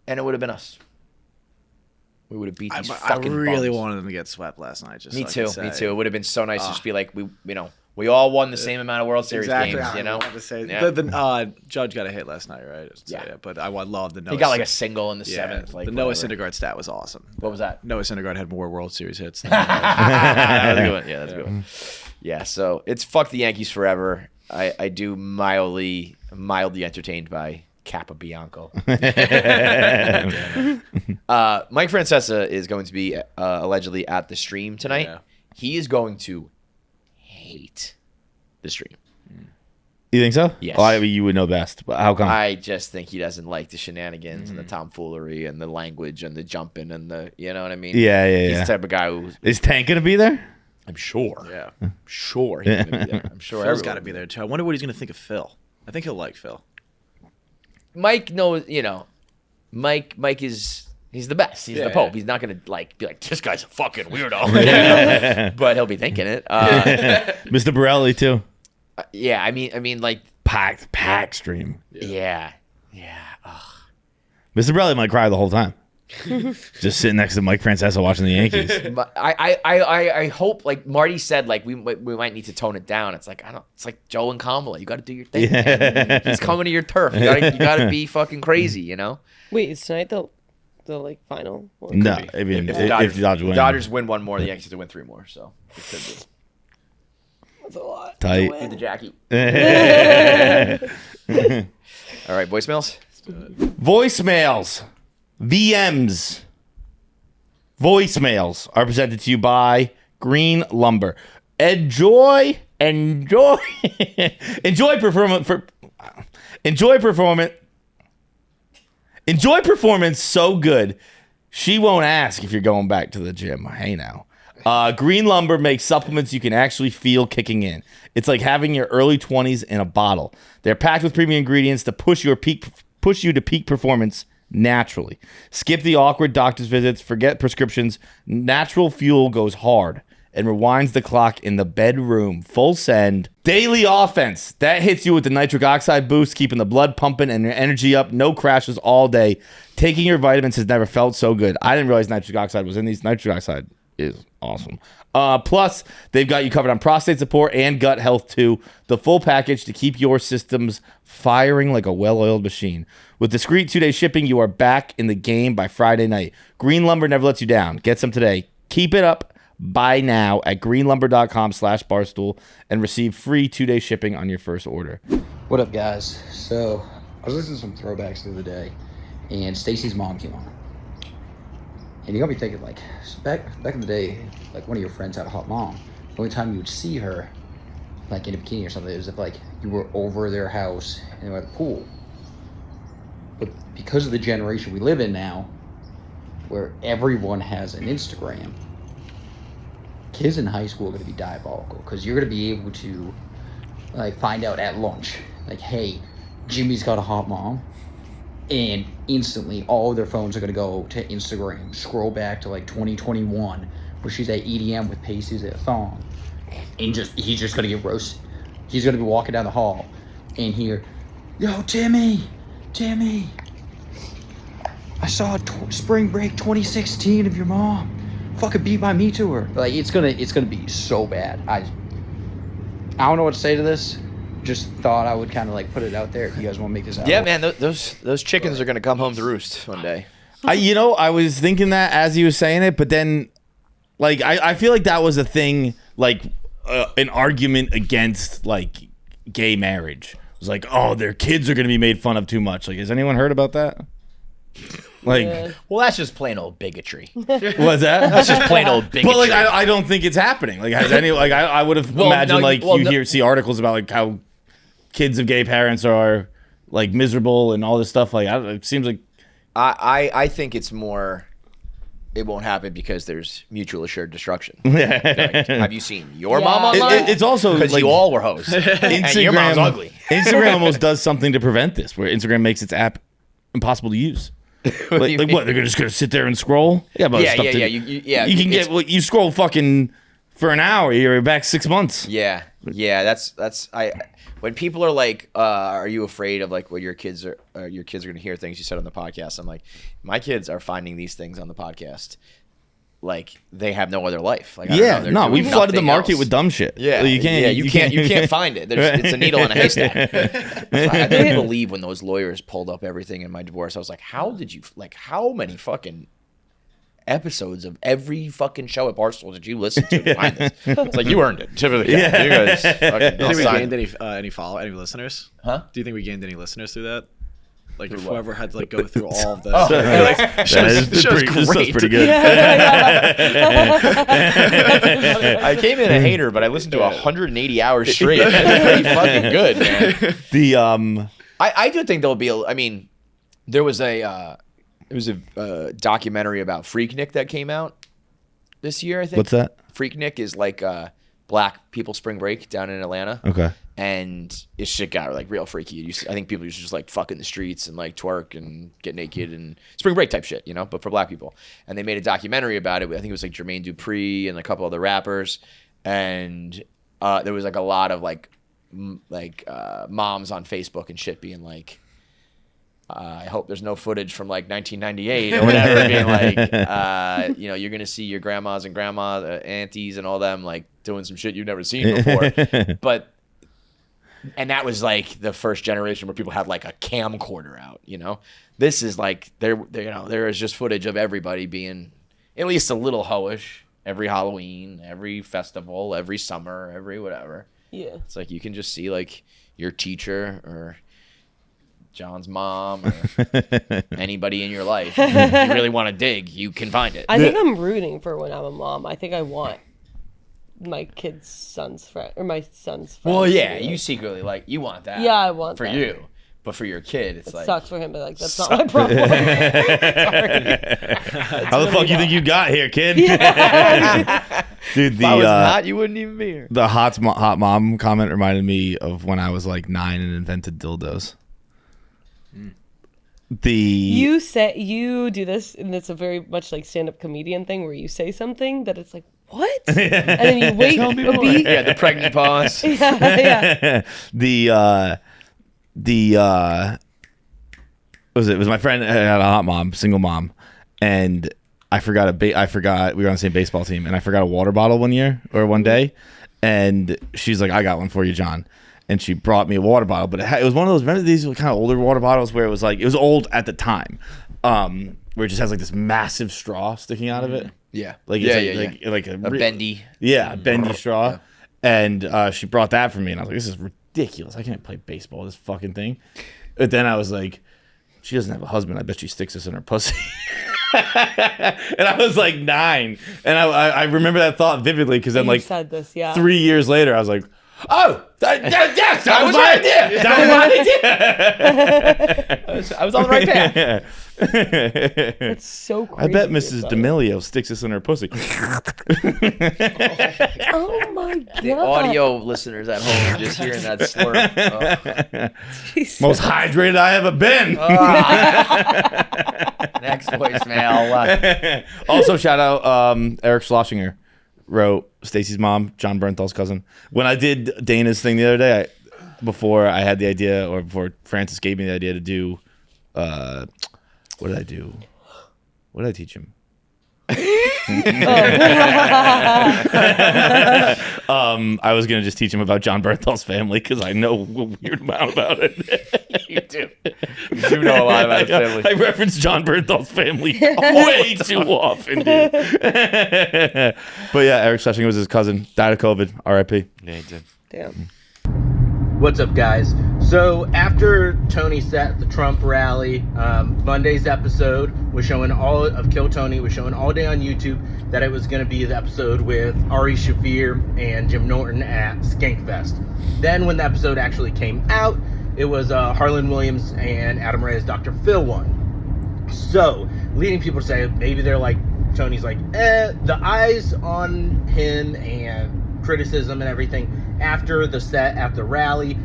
and it would have been us. We would have beat these fucking I really bums. wanted them to get swept last night. Just Me so I too. could Me say. too. It would have been so nice to just be like, we all won the same amount of World Series Exactly. games. You know, I wanted to say Yeah. the Judge got a hit last night, right? Yeah. But I would love the Noah. He got like a single in the 7th. Like the Noah whatever. Syndergaard stat was awesome. What was that? Noah Syndergaard had more World Series hits. Than That was a good one. Yeah, that's a good one. Yeah, so it's fuck the Yankees forever. I do mildly entertained by Capobianco. Mike Francesa is going to be allegedly at the stream tonight. Yeah. He is going to hate the stream. You think so? Yes. Oh, you would know best. But how come? I just think he doesn't like the shenanigans and the tomfoolery and the language and the jumping and the, you know what I mean? Yeah. He's the type of guy who, Is Tank gonna be there? I'm sure. yeah, I'm sure he's going to be there. I'm sure Phil's everyone got to be there too. I wonder what he's going to think of Phil. I think he'll like Phil. Mike knows, Mike is, he's the best. He's the Pope. He's not going to be like, this guy's a fucking weirdo. But he'll be thinking it. Mr. Borelli too. Yeah, I mean, like, Packed stream. yeah. Mr. Borelli might cry the whole time. Just sitting next to Mike Francesa watching the Yankees. But I hope, like Marty said, like we might need to tone it down. It's like it's like Joe and Kamala. You got to do your thing. Man. He's coming to your turf. You got to be fucking crazy. You know. Wait, is tonight the like final? Or No, I mean, if the Dodgers win. Dodgers win 1 more, the Yankees have to win 3 more. So it could be. That's a lot. Tight. Beat the Jackie. All right, voicemails. Voicemails. VMs. Voicemails are presented to you by Green Lumber. Enjoy performance so good she won't ask if you're going back to the gym. Hey now. Green Lumber makes supplements you can actually feel kicking in. It's like having your early 20s in a bottle. They're packed with premium ingredients to push you to peak performance naturally. Skip the awkward doctor's visits, forget prescriptions. Natural Fuel goes hard and rewinds the clock in the bedroom. Full send. Daily offense. That hits you with the nitric oxide boost, keeping the blood pumping and your energy up. No crashes all day. Taking your vitamins has never felt so good. I didn't realize nitric oxide was in these. Nitric oxide is awesome. Plus, they've got you covered on prostate support and gut health too. The full package to keep your systems firing like a well-oiled machine. With discreet 2-day shipping, you are back in the game by Friday night. Green Lumber never lets you down. Get some today. Keep it up. Buy now at greenlumber.com/barstool and receive free 2-day shipping on your first order. What up, guys? So, I was listening to some throwbacks the other day, and Stacy's mom came on. And you got me thinking, like, back in the day, like, one of your friends had a hot mom. The only time you would see her, like, in a bikini or something, it was if, like, you were over their house and they were at the pool. But because of the generation we live in now, where everyone has an Instagram, kids in high school are going to be diabolical, because you're going to be able to, like, find out at lunch, like, hey, Jimmy's got a hot mom, and instantly all of their phones are going to go to Instagram, scroll back to, like, 2021, where she's at EDM with Pacey's at Thong, and he's just going to get roasted. He's going to be walking down the hall and hear, yo, Timmy, I saw spring break 2016 of your mom. Fucking beat my Me Too her. Like, it's gonna be so bad. I don't know what to say to this, just thought I would kind of like put it out there if you guys want to make this out. Yeah, man, those chickens are gonna come home to roost one day. I was thinking that as he was saying it, but then, like, I feel like that was a thing, like, an argument against, like, gay marriage. It was like, oh, their kids are going to be made fun of too much. Like, has anyone heard about that? Like, Well, that's just plain old bigotry. what's that? That's just plain old bigotry. But, like, I don't think it's happening. Like, has any, like, I would have imagined, see articles about, like, how kids of gay parents are, like, miserable and all this stuff. Like, it seems like, I think it's more. It won't happen because there's mutual assured destruction. Like, have you seen your mom online? it's also because like, you all were hoes. And your mom's ugly. Instagram almost does something to prevent this, where Instagram makes its app impossible to use. Like what? They're just gonna sit there and scroll? You can get you scroll fucking for an hour. You're back 6 months. Yeah. That's when people are like, "Are you afraid of like what your kids are going to hear things you said on the podcast?" I'm like, my kids are finding these things on the podcast. Like they have no other life. Like we flooded the market with dumb shit. Yeah, you can't find it. It's a needle in a haystack. I couldn't believe when those lawyers pulled up everything in my divorce. I was like, how many fucking episodes of every fucking show at Barstool did you listen to find this? It's like you earned it. Typically, you guys. Do you think we gained any listeners? Huh? Do you think we gained any listeners through that? Like if whoever had to like go through all of the This is pretty good. I came in a hater, but I listened to 180 hours straight. That's pretty fucking good, man. I do think there'll be there was a documentary about Freaknik that came out this year, I think. What's that? Freaknik is like black people spring break down in Atlanta. Okay. And it shit got like real freaky. I think people used to just like fuck in the streets and like twerk and get naked and spring break type shit, but for black people. And they made a documentary about it. I think it was like Jermaine Dupri and a couple other rappers. And there was like a lot of like moms on Facebook and shit being like, I hope there's no footage from like 1998 or whatever, being like, you're going to see your grandmas and aunties and all them like doing some shit you've never seen before. And that was like the first generation where people had like a camcorder out, This is like, there is just footage of everybody being at least a little hoish every Halloween, every festival, every summer, every whatever. Yeah. It's like you can just see like your teacher or John's mom or anybody in your life. If you really want to dig, you can find it. I think I'm rooting for when I'm a mom. I think I want my son's friend. Well, yeah, you secretly you want that. Yeah, I want for that. you. But for your kid, it's like sucks for him, but like that's not my problem. Sorry. How the fuck you think you got here, kid? Yeah. Dude, if I was not, you wouldn't even be here. The hot mom comment reminded me of when I was like 9 and invented dildos. You do this, and it's a very much like stand-up comedian thing where you say something that it's like, what? And then you wait a beat. Yeah, the pregnant pause. Yeah. It was my friend had a hot mom, single mom, and I forgot we were on the same baseball team, and I forgot a water bottle one day, and she's like, I got one for you, John. And she brought me a water bottle, but it was one of those, remember these kind of older water bottles where it was old at the time, where it just has like this massive straw sticking out of it. Yeah. Like a bendy. Yeah, a bendy straw. Yeah. And she brought that for me, and I was like, this is ridiculous. I can't play baseball with this fucking thing. But then I was like, she doesn't have a husband. I bet she sticks this in her pussy. And I was like 9. And I remember that thought vividly because then you said this, 3 years later, I was like, oh, yes, that was my idea. That was my idea. I was on the right path. It's so crazy. I bet Mrs. D'Amelio sticks this in her pussy. Oh my god! The audio listeners at home are just hearing that slurp. Oh. Most hydrated I ever been. Next voicemail. Also, shout out Eric Schlosinger. Wrote Stacy's mom, John Bernthal's cousin. When I did Dana's thing the other day, before I had the idea, or before Francis gave me the idea to do, what did I do? What did I teach him? I was gonna just teach him about John Bernthal's family because I know a weird amount about it. You do. You do know a lot about his family. I reference John Bernthal's family way too often, dude. But yeah, Eric Schlesinger was his cousin. Died of COVID. R.I.P. Yeah, he did. Damn. What's up, guys? So after Tony sat the Trump rally, Monday's episode was showing all of Kill Tony was showing all day on YouTube that it was going to be the episode with Ari Shaffir and Jim Norton at Skankfest. Then when the episode actually came out, it was Harlan Williams and Adam Ray's Dr. Phil one. So leading people to say maybe they're like, Tony's like, the eyes on him and criticism and everything after the set at the rally,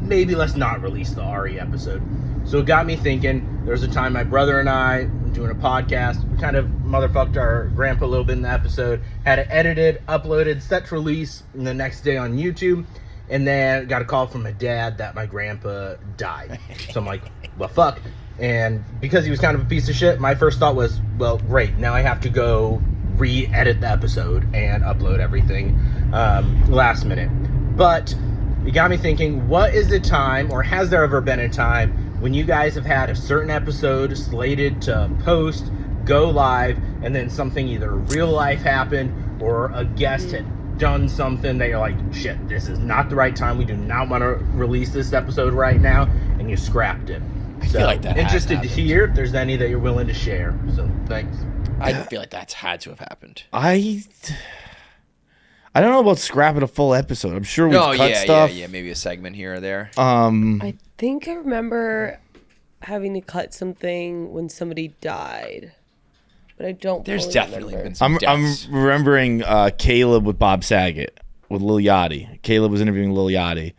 maybe let's not release the Ari episode. So it got me thinking. There was a time my brother and I were doing a podcast, we kind of motherfucked our grandpa a little bit in the episode, had it edited, uploaded, set to release the next day on YouTube, and then got a call from my dad that my grandpa died. So I'm like, well, fuck. And because he was kind of a piece of shit, my first thought was, well, great, now I have to go re-edit the episode and upload everything last minute. But it got me thinking, what is the time, or has there ever been a time when you guys have had a certain episode slated to post, go live, and then something either real life happened or a guest had done something that you're like, shit, this is not the right time, we do not want to release this episode right now, and you scrapped it? I feel like that has interested to happened. hear if there's any that you're willing to share. So thanks. I feel like that's had to have happened. I don't know about scrapping a full episode. I'm sure we've cut stuff. Yeah, maybe a segment here or there. I think I remember having to cut something when somebody died, but I don't. There's fully definitely remember. been some I'm deaths. remembering Caleb with Bob Saget with Lil Yachty. Caleb was interviewing Lil Yachty,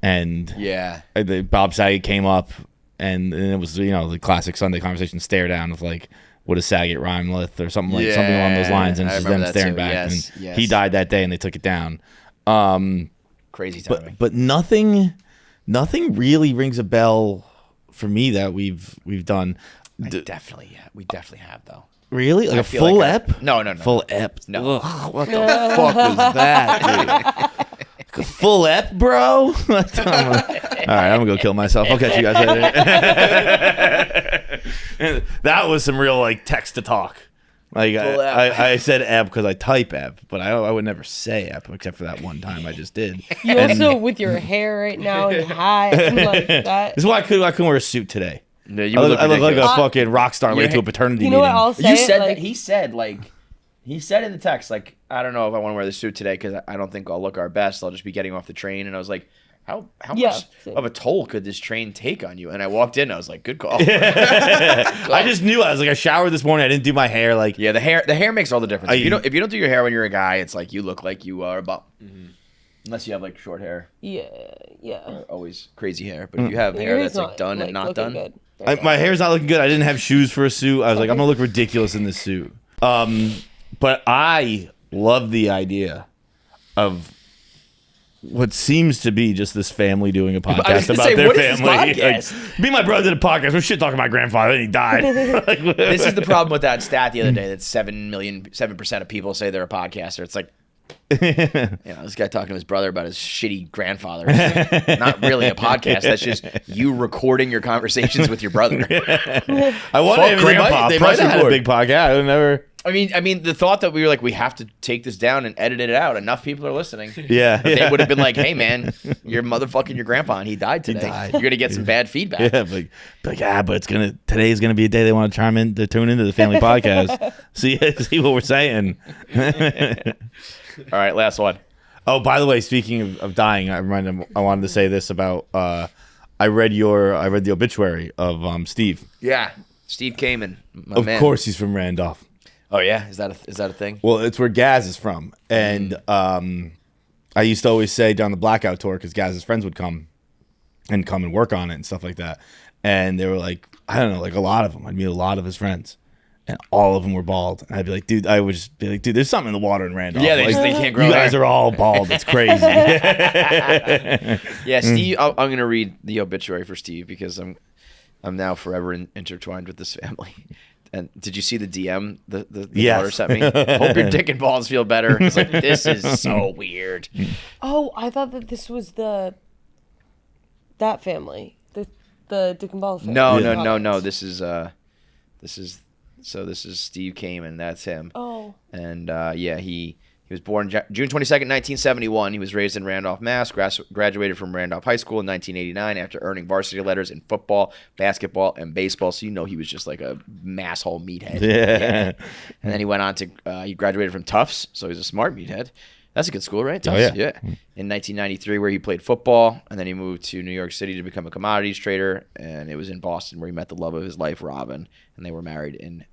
and Yeah. Bob Saget came up, and it was the classic Sunday conversation stare down of like, what does Saget rhyme with, or something along those lines, and I it's just remember them that staring too. back. Yes, and yes. he died that day, and they took it down. Crazy timing. But nothing really rings a bell for me that we've done. We definitely have though. Really? Like I a feel full like ep? No. Full ep? No. Ugh, what the fuck was that, dude? Like a full ep, bro? All right, I'm gonna go kill myself. I'll catch you guys later. That was some real like text to talk. Like I said ep because I type ep, but I would never say ep except for that one time I just did. You also with your hair right now and hat and like that. This is why I couldn't wear a suit today. No, I look like a fucking rock star late to a paternity You know meeting. what I'll say? You said like, that he said in the text, like, I don't know if I want to wear the suit today because I don't think I'll look our best. I'll just be getting off the train. And I was like, how much of a toll could this train take on you? And I walked in and I was like, good call. I just knew. I was like, I showered this morning. I didn't do my hair. Like, Yeah, the hair makes all the difference. If you don't do your hair when you're a guy, it's like you look like you are a bum. Unless you have like short hair, yeah. or always crazy hair. But if you have hair that's like done and not done, Good. my hair's not looking good. I didn't have shoes for a suit. I was like, I'm gonna look ridiculous in this suit. But I love the idea of what seems to be just this family doing a I was podcast gonna about say, their what is this family. podcast? Me and my brother did a podcast. We're shit talking about my grandfather, and he died. this is the problem with that stat the other day that 7% of people say they're a podcaster. It's like, this guy talking to his brother about his shitty grandfather. Not really a podcast. That's just you recording your conversations with your brother. I wonder if Grandpa, they press might have had a record. big podcast. I would never. I mean, the thought that we were like, we have to take this down and edit it out. Enough people are listening. Yeah, They would have been like, hey, man, you're motherfucking your grandpa and he died today. died. You're going to get some bad feedback. Yeah, but today's gonna be a day they want to tune into the family podcast. See what we're saying. All right, last one. Oh, by the way, speaking of dying, I wanted to say this about I read the obituary of Steve. Yeah, Steve Kamen. Of course, he's from Randolph. Oh yeah, is that a thing? Well, it's where Gaz is from, and I used to always say down the Blackout tour because Gaz's friends would come and work on it and stuff like that, and they were like, I don't know, like a lot of them. I'd meet a lot of his friends. And all of them were bald. And I'd be like, dude, there's something in the water in Randolph. Yeah, they like, can't grow you guys hair. are all bald. It's crazy. Yeah, Steve. I'm going to read the obituary for Steve because I'm now forever intertwined with this family. And did you see the DM the Yes. daughter sent me? Hope your dick and balls feel better. It's like, this is so weird. Oh, I thought that this was that family, the Dick and Balls family. No. This is Steve Kamen. That's him. Oh. And he was born June 22nd, 1971. He was raised in Randolph, Mass. Graduated from Randolph High School in 1989 after earning varsity letters in football, basketball, and baseball. So he was just like a masshole meathead. Yeah. And then he went on to he graduated from Tufts, so he's a smart meathead. That's a good school, right? Oh, Tufts? yeah. In 1993, where he played football, and then he moved to New York City to become a commodities trader. And it was in Boston where he met the love of his life, Robin, and they were married in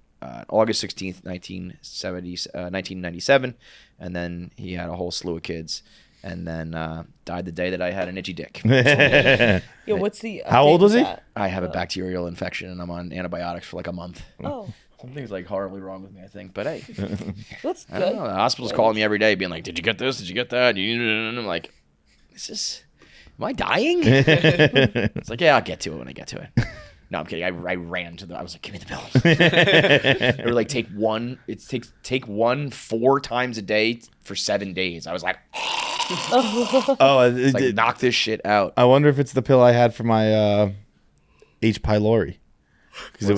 August 16th, 1997. And then he had a whole slew of kids, and then died the day that I had an itchy dick. Yeah, what's the? How old was he? I have a bacterial infection, and I'm on antibiotics for like a month. Oh, Something's like horribly wrong with me, I think. But hey, that's I don't good. know. The hospital's calling me every day, being like, "Did you get this? Did you get that?" And I'm like, am I dying? It's like, yeah, I'll get to it when I get to it. No, I'm kidding. I ran to I was like, give me the pills. They were like, take one 4 times a day for 7 days. I was like, Oh, like knock this shit out. I wonder if it's the pill I had for my H. pylori. Because it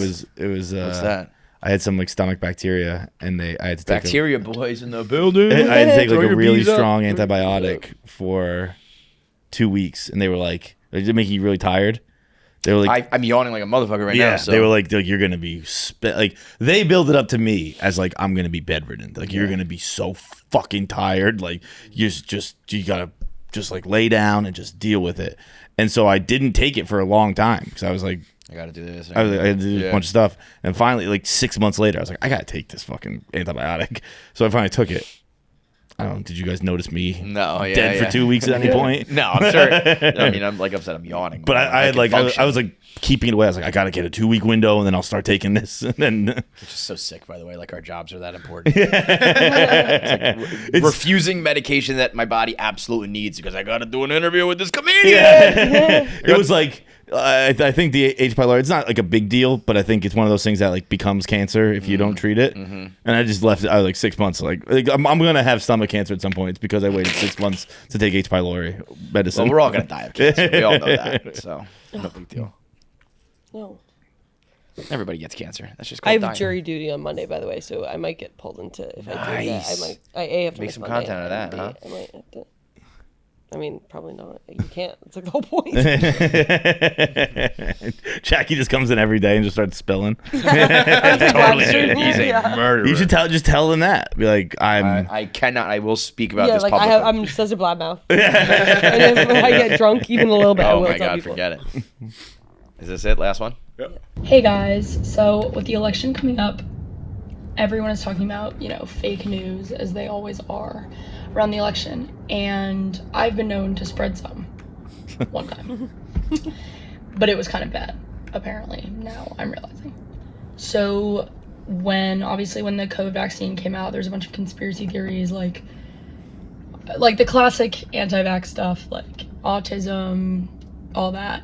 was. What's that? I had some like stomach bacteria, and I had to take Bacteria boys in the building. I had to take like Throw a your really bees up. strong antibiotic for 2 weeks, and they were like, "Did it make you really tired?" They were like, I'm yawning like a motherfucker right now. So. They were like, you're gonna be like they build it up to me as like I'm gonna be bedridden, like you're gonna be so fucking tired, like you gotta just like lay down and just deal with it. And so I didn't take it for a long time because I was like, I gotta do this. I had to do a bunch of stuff, and finally, like 6 months later, I was like, I gotta take this fucking antibiotic. So I finally took it. I don't know. Did you guys notice me dead for 2 weeks at any point? No, I'm sure. I mean, I'm like upset. I'm yawning. But I was like keeping it away. I was like, I gotta get a 2 week window, and then I'll start taking this. And then which is so sick, by the way. Like our jobs are that important. It's like refusing medication that my body absolutely needs because I gotta do an interview with this comedian. It was like. I think the H. pylori, it's not like a big deal, but I think it's one of those things that like becomes cancer if you don't treat it. And I just left it. I was like 6 months. Like I'm gonna have stomach cancer at some point. It's because I waited 6 months to take H. pylori medicine. Well, we're all gonna die of cancer. We all know that. So no big deal. No. Everybody gets cancer. That's just I called have dying. jury duty on Monday, by the way, so I might get pulled into if I do that. Nice. I have to Make miss some Monday. content out of that, huh? I might have to. I mean, probably not. You can't. It's like the whole point. Jackie just comes in every day and just starts spilling. Totally, dude. He's a murderer. You should tell them that. Be like, I cannot. I will speak about this like publicly. I'm such a blabmouth. And if I get drunk even a little bit, I Oh will my tell god, people. forget it. Is this it? Last one? Hey guys, so with the election coming up, everyone is talking about, fake news, as they always are, around the election. And I've been known to spread some one time. But it was kind of bad, apparently, now I'm realizing. So when the COVID vaccine came out, there's a bunch of conspiracy theories, like the classic anti-vax stuff, like autism, all that.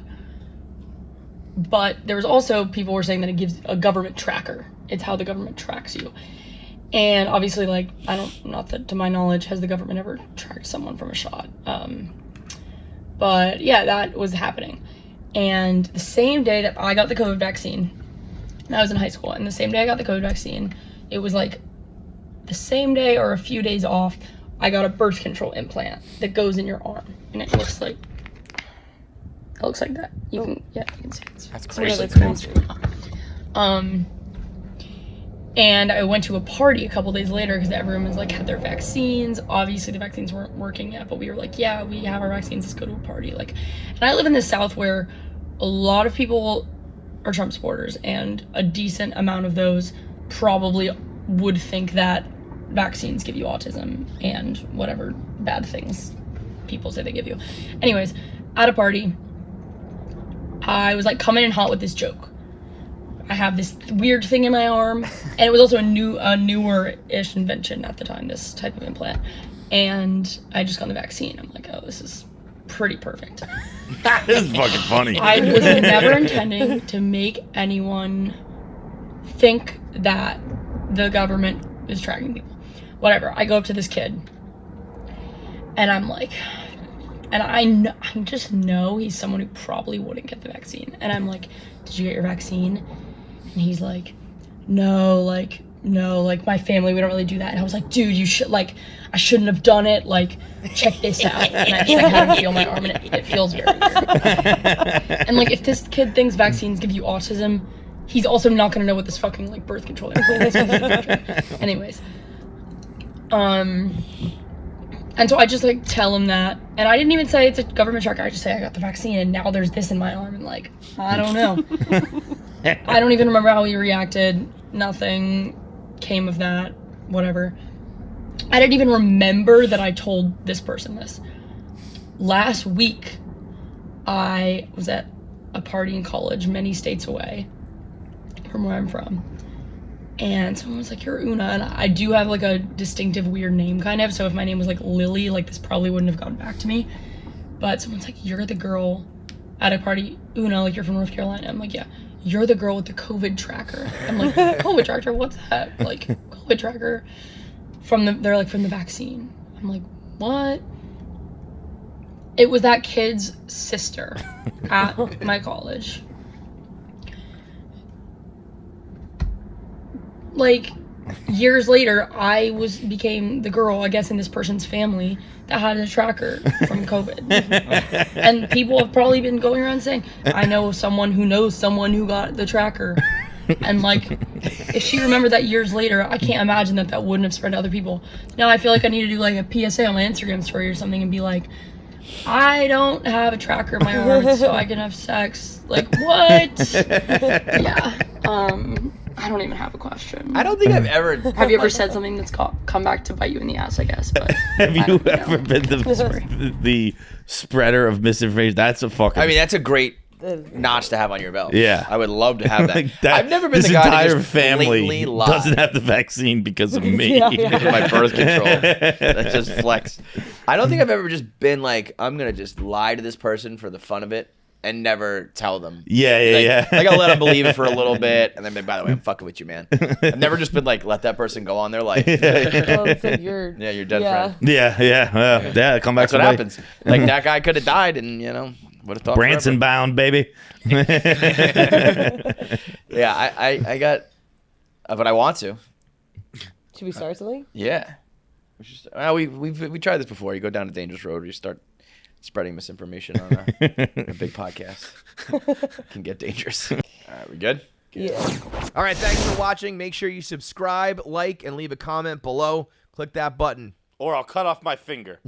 But there was also people were saying that it gives a government tracker. It's how the government tracks you. And obviously, not that to my knowledge has the government ever tracked someone from a shot. But yeah, that was happening. And the same day that I got the COVID vaccine, I was in high school, and the same day I got the COVID vaccine, it was like the same day or a few days off, I got a birth control implant that goes in your arm, and it looks like that. You can see it. That's Really crazy. cool. And I went to a party a couple days later because everyone was had their vaccines. Obviously the vaccines weren't working yet, but we were like, yeah, we have our vaccines, let's go to a party. And I live in the South where a lot of people are Trump supporters, and a decent amount of those probably would think that vaccines give you autism and whatever bad things people say they give you. Anyways, at a party, I was coming in hot with this joke. I have this weird thing in my arm, and it was also a newer-ish invention at the time, this type of implant. And I just got the vaccine. I'm like, oh, this is pretty perfect. This is fucking funny. I was never intending to make anyone think that the government is tracking people. Whatever. I go up to this kid, and I'm like, and I just know he's someone who probably wouldn't get the vaccine. And I'm like, did you get your vaccine? And he's like, no, my family, we don't really do that. And I was like, dude, you should, like, I shouldn't have done it. Like, check this out. And I just like, had him feel my arm, and it feels very weird. And like, if this kid thinks vaccines give you autism, he's also not gonna know what this fucking like birth control is. Anyways, and so I just like tell him that, and I didn't even say it's a government tracker. I just say I got the vaccine, and now there's this in my arm, and like, I don't know. I don't even remember how he reacted. Nothing came of that. Whatever. I didn't even remember that I told this person this. Last week, I was at a party in college, many states away from where I'm from. And someone was like, you're Una. And I do have like a distinctive weird name kind of. So if my name was like Lily, like this probably wouldn't have gone back to me. But someone's like, you're the girl at a party, Una, like you're from North Carolina. I'm like, yeah. You're the girl with the COVID tracker. I'm like, COVID tracker? What's that? Like, COVID tracker they're like, from the vaccine. I'm like, what? It was that kid's sister at my college. Like, years later, I became the girl, I guess, in this person's family that had a tracker from COVID. And people have probably been going around saying, I know someone who knows someone who got the tracker. And like, if she remembered that years later, I can't imagine that wouldn't have spread to other people. Now I feel like I need to do like a PSA on my Instagram story or something and be like, I don't have a tracker in my arm so I can have sex. Like, what? Yeah. I don't even have a question. I don't think I've ever. Have you ever said something that's come back to bite you in the ass, I guess? But have you ever been the spreader of misinformation? That's a fucking. I mean, that's a great notch to have on your belt. Yeah. I would love to have that. Like I've never been the guy entire that just family lie. doesn't have the vaccine because of me. Because of my birth control. That's just flex. I don't think I've ever just been like, I'm going to just lie to this person for the fun of it and never tell them. Yeah. Like I'll let them believe it for a little bit, and then, by the way, I'm fucking with you, man. I've never just been like, let that person go on their life. Well, it's like your dead friend. Yeah. Come back. That's what happens. Like that guy could have died, and would have thought Branson forever. bound, baby. Yeah, I got, but I want to. Should we start something? Yeah. We tried this before. You go down a dangerous road where you start spreading misinformation on a big podcast. It can get dangerous. All right, we good? Yeah. All right, thanks for watching. Make sure you subscribe, like, and leave a comment below. Click that button. Or I'll cut off my finger.